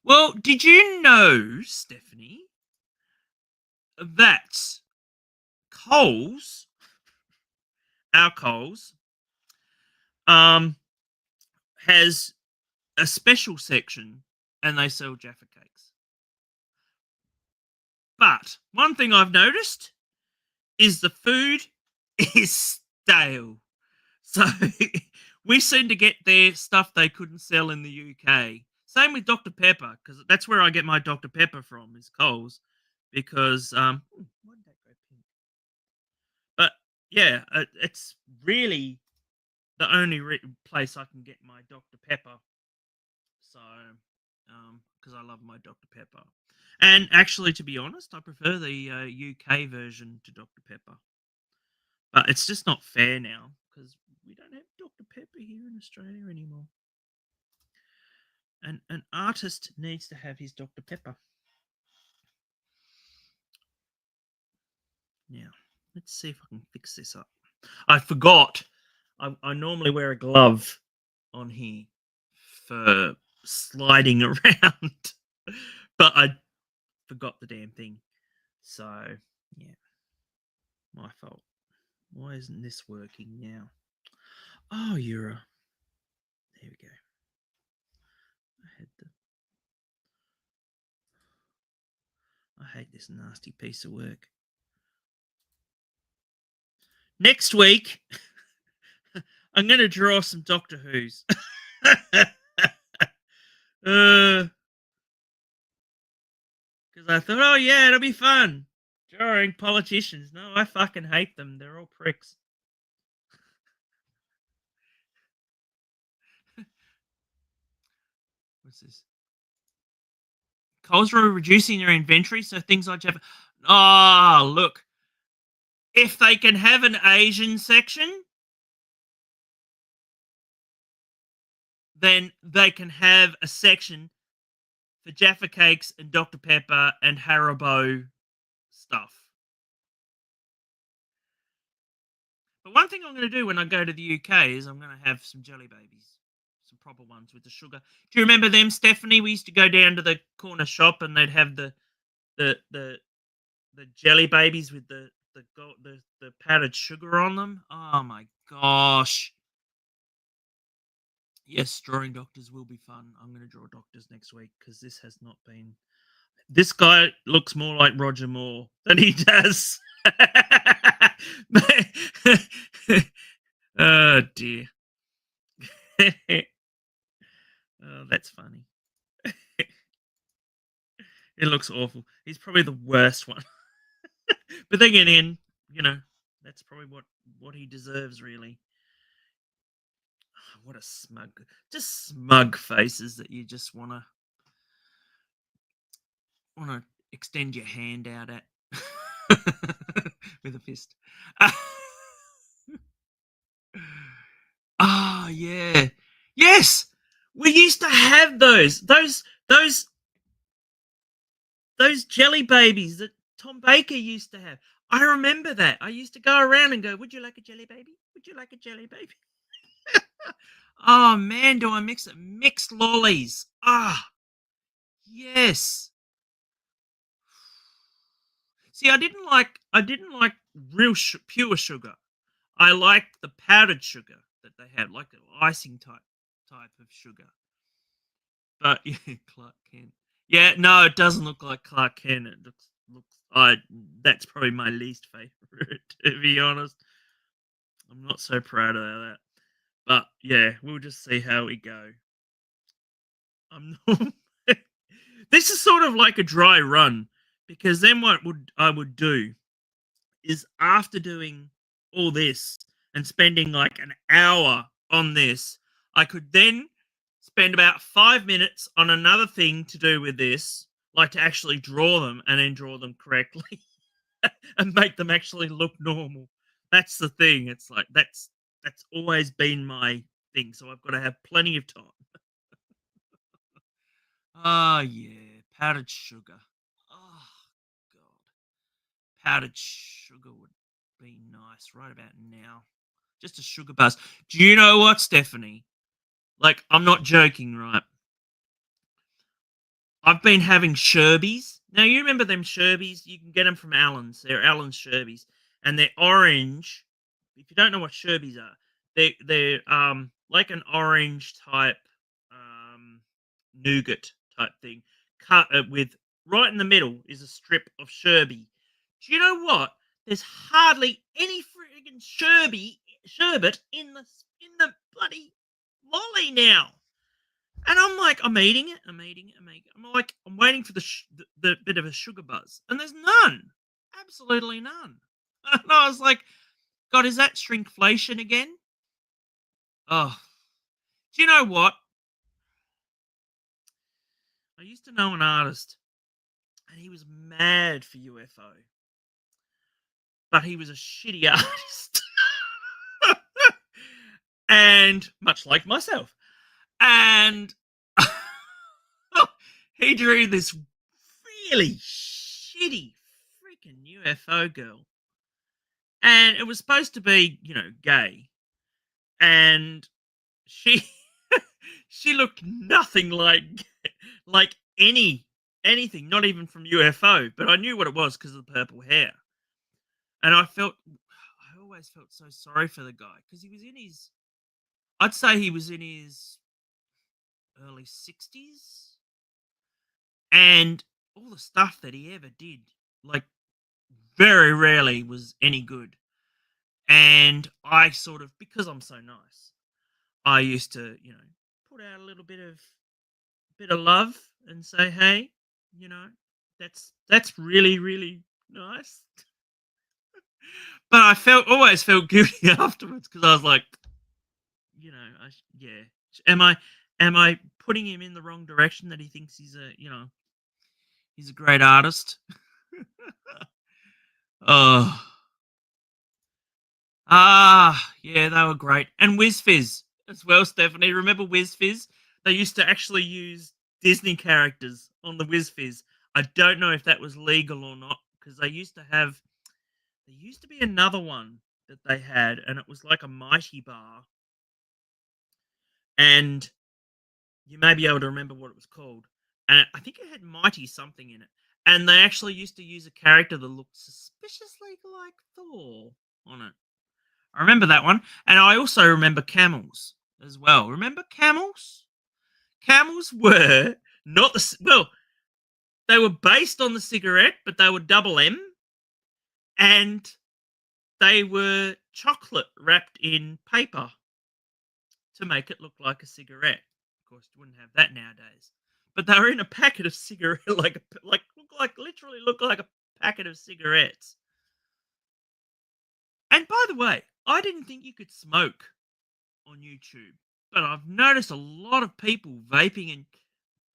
Well, did you know, Stephanie, that Coles, our Coles, has a special section and they sell Jaffa cakes. But one thing I've noticed is the food is stale. So we seem to get their stuff they couldn't sell in the UK. Same with Dr. Pepper, because that's where I get my Dr. Pepper from, is Coles. Because, why did that go pink? But yeah, it's really the only place I can get my Dr. Pepper. So, because I love my Dr. Pepper. And actually, to be honest, I prefer the UK version to Dr. Pepper. But it's just not fair now because we don't have Dr. Pepper here in Australia anymore. And an artist needs to have his Dr. Pepper. Now, let's see if I can fix this up. I forgot. I normally wear a glove on here for sliding around, but I forgot the damn thing. So, yeah, my fault. Why isn't this working now? Oh, you're a... There we go. I hate this nasty piece of work. Next week, I'm going to draw some Doctor Who's. Because I thought, oh yeah, it'll be fun. Drawing politicians. No, I fucking hate them. They're all pricks. What's this? Coles are reducing their inventory, so things like Jaffa. Oh, look. If they can have an Asian section, then they can have a section for Jaffa Cakes and Dr. Pepper and Haribo stuff. But one thing I'm going to do when I go to the UK is I'm going to have some jelly babies, some proper ones with the sugar. Do you remember them, Stephanie? We used to go down to the corner shop and they'd have the jelly babies with the powdered sugar on them. Oh my gosh! Yes, drawing doctors will be fun. I'm going to draw doctors next week because this has not been. This guy looks more like Roger Moore than he does. Oh dear. Oh, that's funny. It looks awful. He's probably the worst one. But then again, that's probably what he deserves, really. Oh, what a just smug faces that you just wanna extend your hand out at with a fist. Oh yeah, yes, we used to have those jelly babies that Tom Baker used to have. I remember that. I used to go around and go, "Would you like a jelly baby? Would you like a jelly baby?" Oh man, do I mix it? Mixed lollies. Ah, yes. See, I didn't like real pure sugar. I liked the powdered sugar that they had, like an icing type of sugar. But yeah, Clark Kent. Yeah, no, it doesn't look like Clark Kent. It that's probably my least favorite, to be honest. I'm not so proud of that. But yeah, we'll just see how we go. This is sort of like a dry run because then what I would do is after doing all this and spending like an hour on this, I could then spend about 5 minutes on another thing to do with this, like to actually draw them and then draw them correctly and make them actually look normal. That's the thing. It's like that's always been my thing. So I've got to have plenty of time. Oh yeah, powdered sugar. Oh god, powdered sugar would be nice right about now. Just a sugar buzz. Do you know what, Stephanie? Like, I'm not joking, right? I've been having Sherbies. Now, you remember them Sherbies? You can get them from Allen's. They're Allen's Sherbies. And they're orange. If you don't know what Sherbies are, they're like an orange type nougat type thing, cut with right in the middle is a strip of sherbet. Do you know what? There's hardly any friggin' sherbet in the bloody lolly now. And I'm like, I'm eating it, I'm eating it, I'm eating it. I'm like, I'm waiting for the bit of a sugar buzz, and there's none, absolutely none. And I was like, God, is that shrinkflation again? Oh, do you know what? I used to know an artist, and he was mad for UFO, but he was a shitty artist, and much like myself, and he drew this really shitty freaking UFO girl. And it was supposed to be, gay. And she she looked nothing like anything, not even from UFO, but I knew what it was because of the purple hair. And I always felt so sorry for the guy because I'd say he was in his early 60s, and all the stuff that he ever did, like, very rarely was any good. And I sort of, because I'm so nice, I used to, put out a little bit of love and say, hey, you know, that's really, really nice. But I always felt guilty afterwards because I was like, yeah, am I putting him in the wrong direction that he thinks he's a great artist? Oh, yeah, they were great. And Whiz Fizz as well, Stephanie. Remember Whiz Fizz? They used to actually use Disney characters on the Whiz Fizz. I don't know if that was legal or not because there used to be another one that they had, and it was like a Mighty Bar. And you may be able to remember what it was called. And I think it had Mighty something in it. And they actually used to use a character that looked suspiciously like Thor on it. I remember that one. And I also remember camels as well. Remember camels? Camels were not they were based on the cigarette, but they were double M. And they were chocolate wrapped in paper to make it look like a cigarette. Of course, you wouldn't have that nowadays. But they were in a packet of cigarettes, literally look like a packet of cigarettes. And by the way, I didn't think you could smoke on YouTube, but I've noticed a lot of people vaping and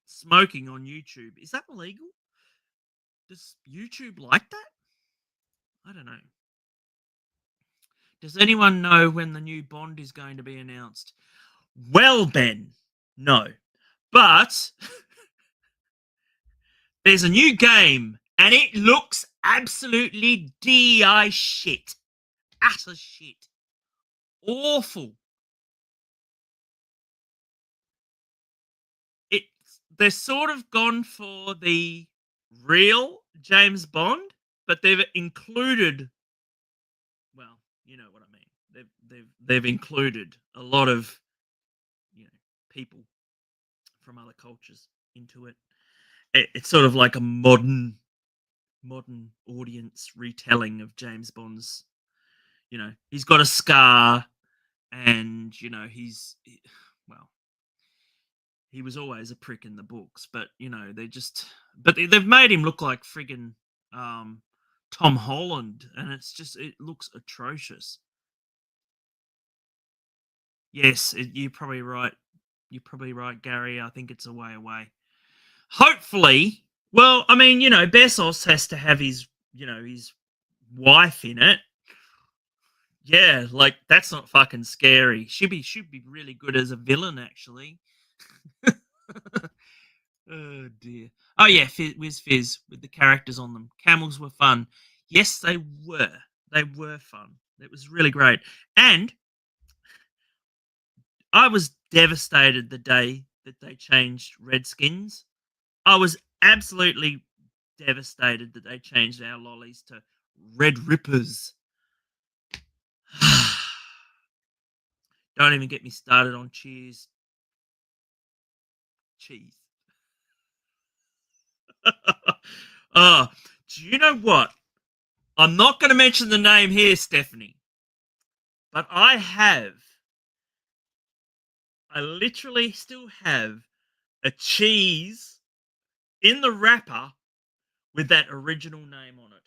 smoking on YouTube. Is that illegal? Does YouTube like that? I don't know. Does anyone know when the new Bond is going to be announced? Well, Ben, no. But there's a new game, and it looks absolutely DI shit. Utter shit. Awful. They're sort of gone for the real James Bond, but they've included, well, you know what I mean. They've included a lot of people from other cultures into it. It's sort of like a modern audience retelling of James Bond's. He's got a scar, and well, he was always a prick in the books, but they've made him look like friggin' Tom Holland, and it looks atrocious. Yes, you're probably right. You're probably right, Gary. I think it's a way away. Hopefully, well, I mean, Bezos has to have his wife in it. Yeah, like that's not fucking scary. Should be really good as a villain, actually. Oh dear. Oh yeah, Whiz Fizz with the characters on them. Camels were fun. Yes, they were. They were fun. It was really great. And I was devastated the day that they changed Redskins. I was absolutely devastated that they changed our lollies to Red Rippers. Don't even get me started on Cheers. Cheese. Oh, do you know what? I'm not going to mention the name here, Stephanie, but I literally still have a cheese in the wrapper with that original name on it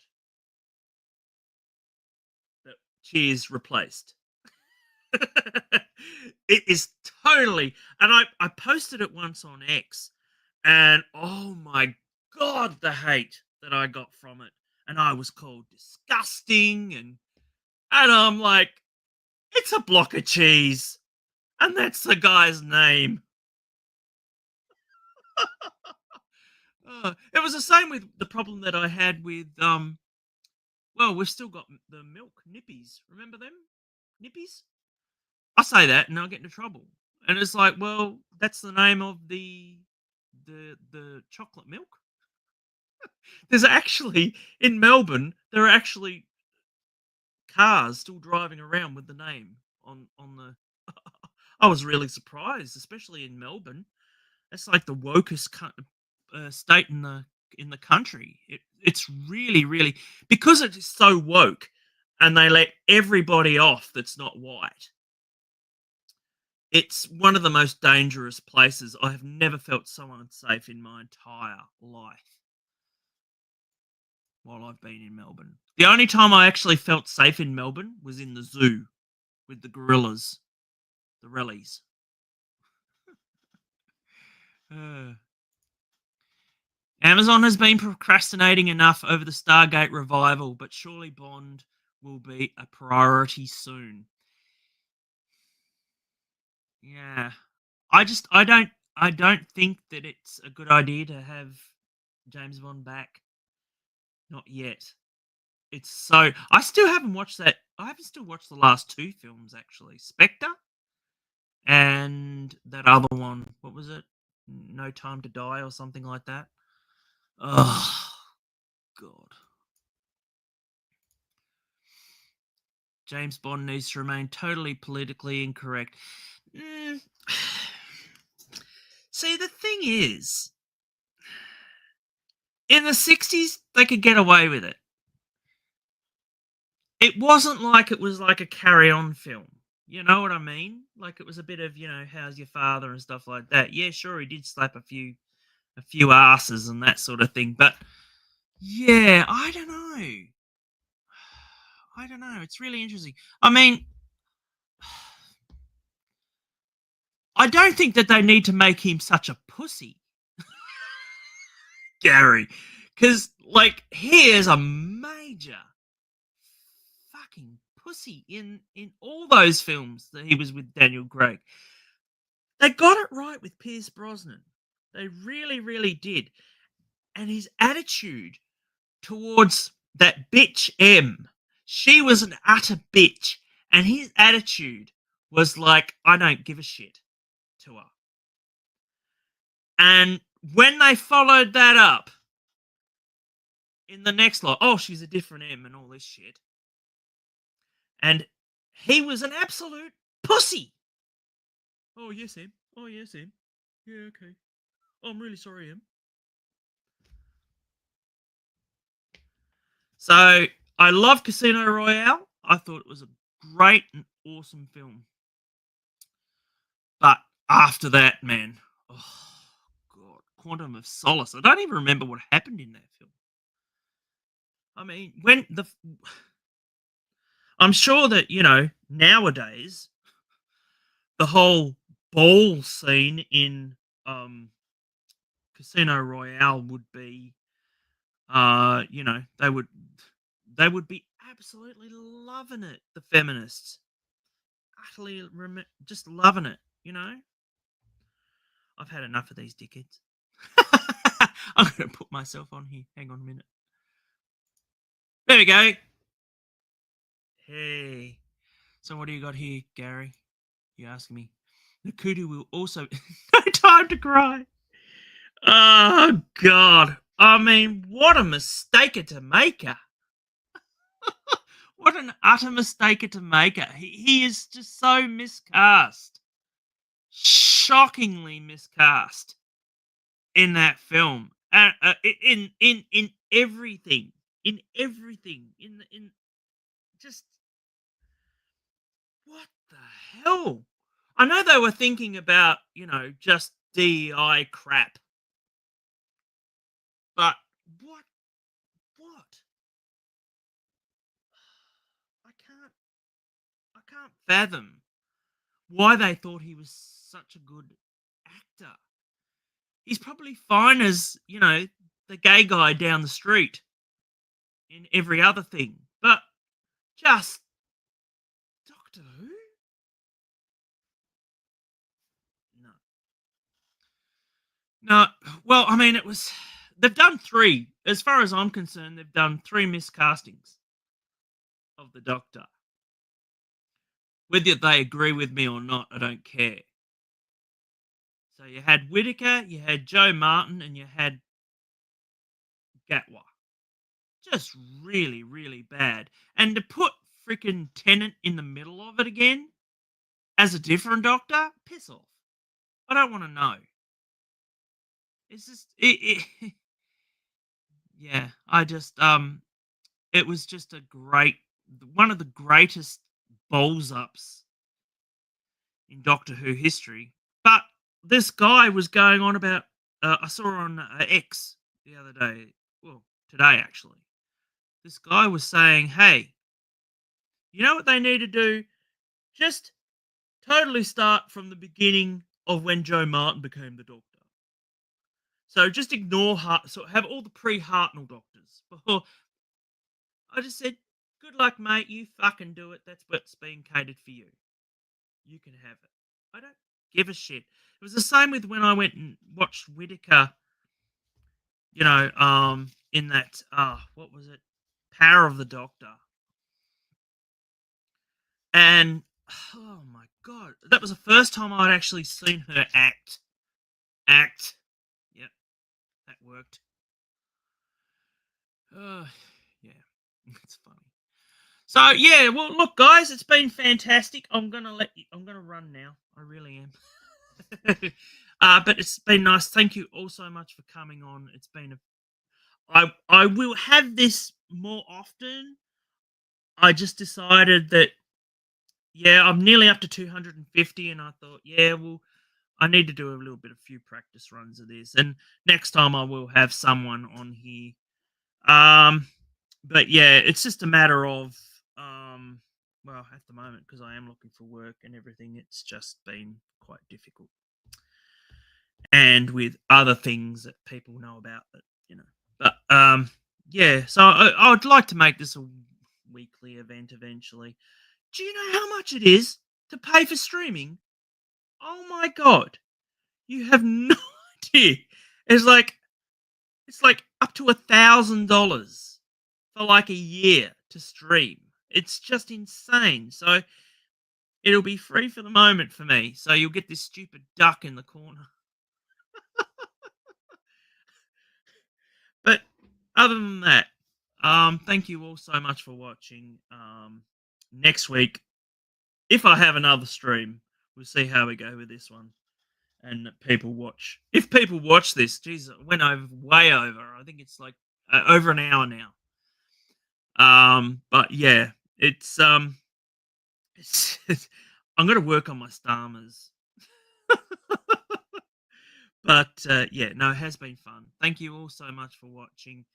that Cheers replaced. It is totally, and I posted it once on X, and oh my god, the hate that I got from it, and I was called disgusting, and I'm like, it's a block of cheese, and that's the guy's name. It was the same with the problem that I had with well, we've still got the milk nippies. Remember them nippies? I say that and I'll get into trouble. And it's like, well, that's the name of the chocolate milk. There's actually in Melbourne, there are actually cars still driving around with the name on the. I was really surprised, especially in Melbourne. That's like the wokest state in the country. It's really, really, because it's so woke, and they let everybody off that's not white. It's one of the most dangerous places. I have never felt so unsafe in my entire life while I've been in Melbourne. The only time I actually felt safe in Melbourne was in the zoo with the gorillas, the rallies. Amazon has been procrastinating enough over the Stargate revival, but surely Bond will be a priority soon. Yeah. I don't think that it's a good idea to have James Bond back. Not yet. It's so I still haven't watched that. I haven't still watched the last two films actually. Spectre and that other one. What was it? No Time to Die or something like that. Oh god. James Bond needs to remain totally politically incorrect. Mm. See, the thing is, in the 60s, they could get away with it. It wasn't like it was like a carry-on film. You know what I mean? Like it was a bit of, how's your father and stuff like that. Yeah, sure, he did slap a few asses and that sort of thing. But yeah, I don't know. I don't know. It's really interesting. I mean, I don't think that they need to make him such a pussy, Gary, because like he is a major fucking pussy in all those films that he was with Daniel Craig. They got it right with Pierce Brosnan. They really, really did. And his attitude towards that bitch M, she was an utter bitch, and his attitude was like, I don't give a shit to her. And when they followed that up in the next lot, oh, she's a different M and all this shit. And he was an absolute pussy. Oh, yes, Em. Oh, yes, Em. Yeah, okay. Oh, I'm really sorry, Em. So, I love Casino Royale. I thought it was a great and awesome film. But after that, man, oh, God, Quantum of Solace. I don't even remember what happened in that film. I mean, I'm sure that, nowadays, the whole ball scene in Casino Royale would be, they would be absolutely loving it. The feminists, utterly just loving it. I've had enough of these dickheads. I'm going to put myself on here. Hang on a minute. There we go. Hey. So what do you got here, Gary? You ask me. Nakudu will also... No time to cry. Oh, God. I mean, what a mistake to make her. What an utter mistake to make. He is just so miscast. Shockingly miscast in that film. In everything. In everything. In just what the hell? I know they were thinking about, just DEI crap. But what? What? I can't I can't fathom why they thought he was such a good actor. He's probably fine as, the gay guy down the street in every other thing. But just Doctor Who? No. No. Well, I mean, they've done 3. As far as I'm concerned, they've done 3 miscastings of the Doctor. Whether they agree with me or not, I don't care. So you had Whittaker, you had Joe Martin, and you had Gatwa. Just really, really bad. And to put freaking Tennant in the middle of it again as a different Doctor, piss off. I don't want to know. It's just yeah. It was just one of the greatest balls ups in Doctor Who history. But this guy was going on about. I saw on X the other day. Well, today actually. This guy was saying, "Hey, you know what they need to do? Just totally start from the beginning of when Joe Martin became the Doctor. So just ignore have all the pre-Hartnell Doctors." Before I just said, "Good luck, mate. You fucking do it. That's what's being catered for you. You can have it. I don't give a shit." It was the same with when I went and watched Whittaker. In that what was it? Power of the Doctor. And oh my god, that was the first time I'd actually seen her act. Yep, that worked. Yeah, it's funny. So yeah, well, look, guys, it's been fantastic. I'm gonna run now. I really am. But it's been nice. Thank you all so much for coming on. It's been I will have this more often. I just decided that I'm nearly up to 250, and I thought, well, I need to do a few practice runs of this, and next time I will have someone on here. But yeah, it's just a matter of well, at the moment, because I am looking for work and everything, it's just been quite difficult, and with other things that people know about that, But yeah, so I'd like to make this a weekly event eventually. Do you know how much it is to pay for streaming? Oh my god, you have no idea. It's like up to $1,000 for like a year to stream. It's just insane. So it'll be free for the moment for me. So you'll get this stupid duck in the corner. But other than that, thank you all so much for watching. Next week, if I have another stream, we'll see how we go with this one. And people watch. If people watch this, geez, it went way over. I think it's like over an hour now. But yeah, it's I'm gonna work on my stammers. But yeah, no, it has been fun. Thank you all so much for watching.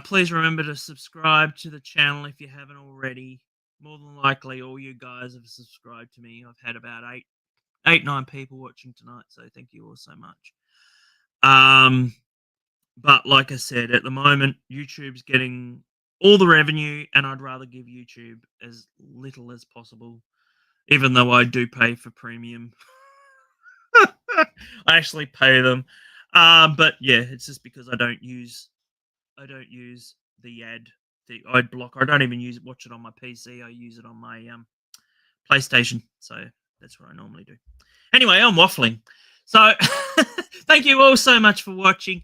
Please remember to subscribe to the channel if you haven't already. More than likely, all you guys have subscribed to me. I've had about 9 people watching tonight, so thank you all so much. But like I said, at the moment, YouTube's getting all the revenue, and I'd rather give YouTube as little as possible, even though I do pay for premium. I actually pay them, but yeah, it's just because I don't use the ad blocker. I don't even watch it on my PC. I use it on my PlayStation. So that's what I normally do. Anyway, I'm waffling. So thank you all so much for watching.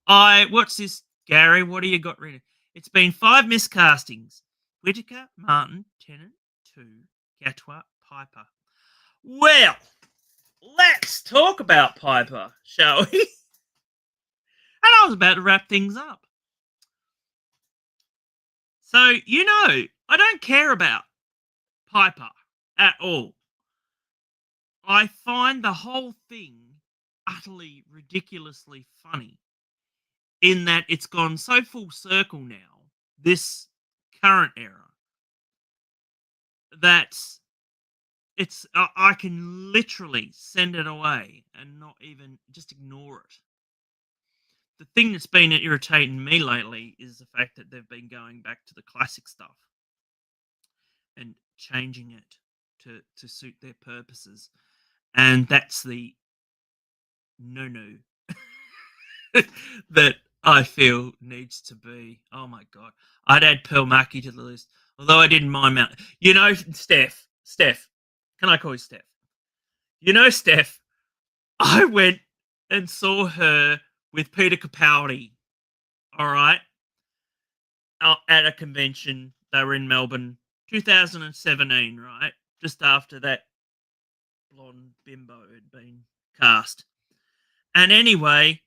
What's this, Gary? What do you got ready? It's been 5 miscastings. Whittaker, Martin, Tennant, 2, Gatwa, Piper. Well, let's talk about Piper, shall we? And I was about to wrap things up. So, I don't care about Piper at all. I find the whole thing utterly ridiculously funny in that it's gone so full circle now, this current era, that I can literally send it away and not even just ignore it. The thing that's been irritating me lately is the fact that they've been going back to the classic stuff and changing it to suit their purposes. And that's the no that I feel needs to be. Oh my God. I'd add Pearl Mackie to the list, although I didn't mind Mount. Steph, can I call you Steph? Steph, I went and saw her with Peter Capaldi, all right, at a convention. They were in Melbourne, 2017, right? Just after that blonde bimbo had been cast. And anyway,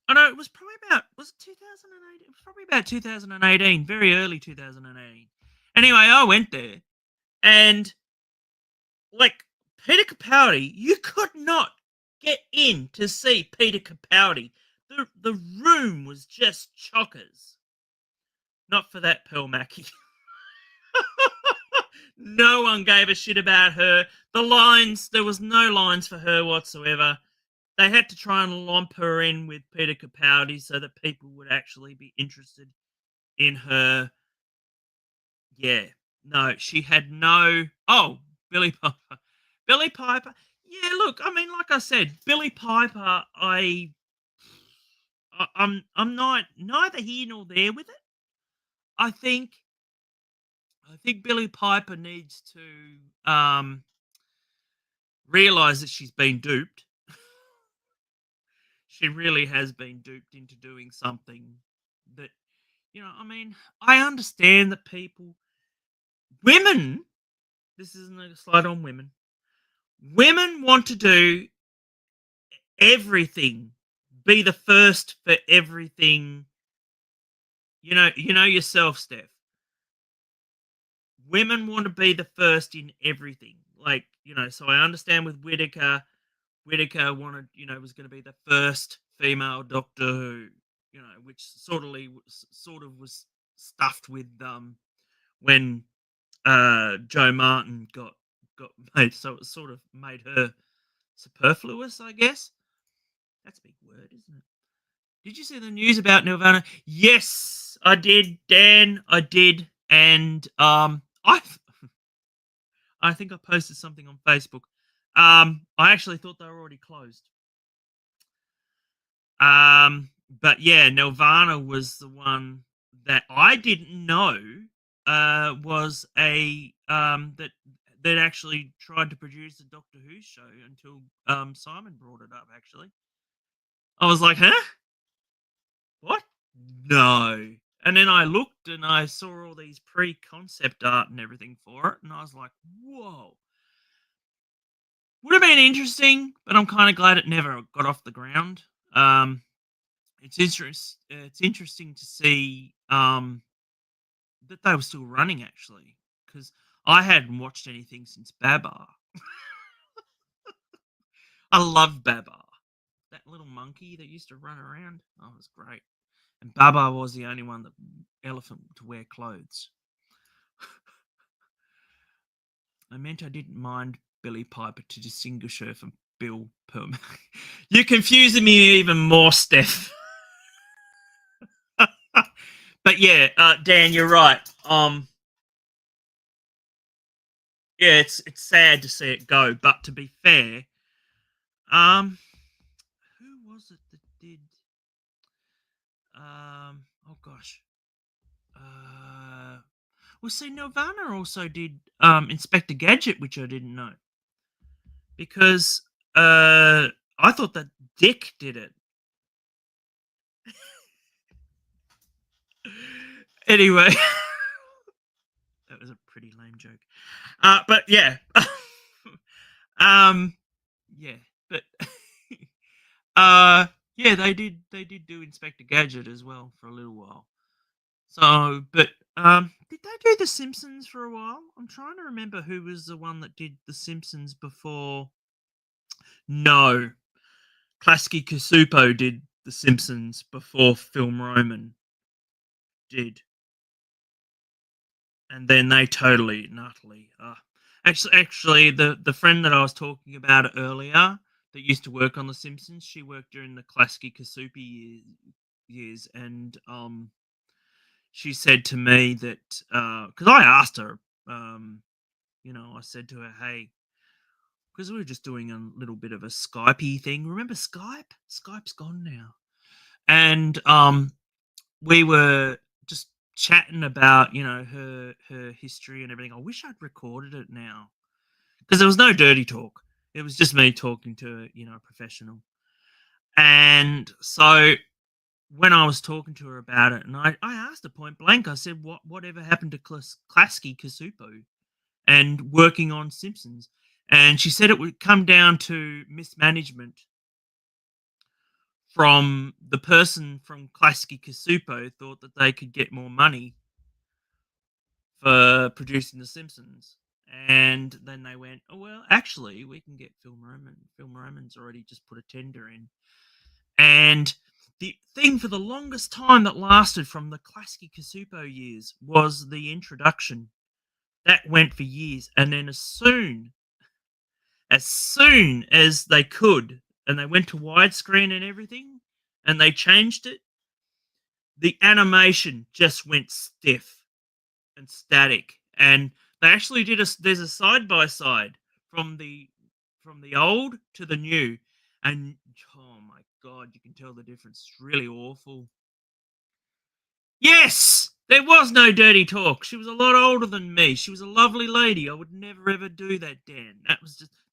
I know it was probably was it 2008? It was probably about 2018, very early 2018. Anyway, I went there and like Peter Capaldi, you could not get in to see Peter Capaldi. The room was just chockers. Not for that Pearl Mackie. No one gave a shit about her. There was no lines for her whatsoever. They had to try and lump her in with Peter Capaldi so that people would actually be interested in her. Yeah. No, she had no... Oh, Billy Piper. Billy Piper. Yeah, look, I mean, like I said, Billy Piper, I'm not neither here nor there with it. I think Billy Piper needs to realize that she's been duped. She really has been duped into doing something that, I mean, I understand that women, this isn't a slide on women, women want to do everything, be the first for everything. You know yourself, Steph. Women want to be the first in everything. Like, so I understand with Whittaker wanted, was going to be the first female Doctor Who, which sort of was stuffed with when Joe Martin got made, so it sort of made her superfluous, I guess. That's a big word, isn't it? Did you see the news about Nirvana? Yes, I did, Dan. I did, and I think I posted something on Facebook. I actually thought they were already closed. But yeah, Nirvana was the one that I didn't know was a that actually tried to produce the Doctor Who show until Simon brought it up. Actually, I was like, huh? What? No. And then I looked and I saw all these pre-concept art and everything for it, and I was like, whoa. Would have been interesting, but I'm kind of glad it never got off the ground. It's interesting to see that they were still running, actually, because I hadn't watched anything since Babar. I love Babar. That little monkey that used to run around. Oh, it was great. And Babar was the only one, elephant to wear clothes. I meant I didn't mind Billy Piper to distinguish her from Bill Perlman. You're confusing me even more, Steph. But yeah, Dan, you're right. Yeah, it's sad to see it go. But to be fair, who was it that did? Oh gosh. Well, see, Nirvana also did Inspector Gadget, which I didn't know, because I thought that Dick did it. Anyway, lame joke. But yeah. um, yeah, but uh, yeah, they did do Inspector Gadget as well for a little while. So, but did they do The Simpsons for a while? I'm trying to remember who was the one that did The Simpsons before. No, Klasky Kasupo did The Simpsons before Film Roman did, and then they totally and utterly. Actually, the friend that I was talking about earlier that used to work on The Simpsons, she worked during the Klasky Kasupi years, and she said to me that because I asked her, I said to her, hey, because we were just doing a little bit of a Skypey thing. Remember Skype? Skype's gone now, and we were just chatting about her history and everything. I wish I'd recorded it now because there was no dirty talk. It was just me talking to a professional, and so when I was talking to her about it, and I asked her point blank, I said, whatever happened to Klasky Kasupo and working on Simpsons? And she said it would come down to mismanagement from the person from Klasky Kasupo thought that they could get more money for producing The Simpsons. And then they went, oh, well, actually, we can get Film Roman. Film Roman's already just put a tender in. And the thing for the longest time that lasted from the Klasky Kasupo years was the introduction. That went for years. And then as soon as they could, and they went to widescreen and everything, and they changed it, the animation just went stiff and static. And they actually there's a side by side from the old to the new, and oh my god, you can tell the difference. It's really awful. Yes, there was no dirty talk. She was a lot older than me. She was a lovely lady. I would never ever do that, Dan.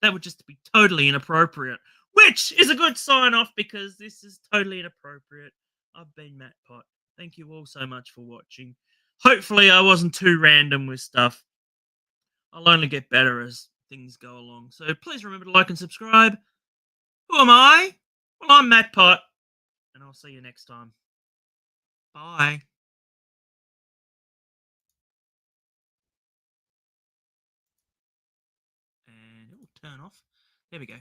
That would just be totally inappropriate. Which is a good sign off because this is totally inappropriate. I've been Matt Pot. Thank you all so much for watching. Hopefully I wasn't too random with stuff. I'll only get better as things go along. So please remember to like and subscribe. Who am I? Well, I'm Matt Pot, and I'll see you next time. Bye. And it will turn off. There we go.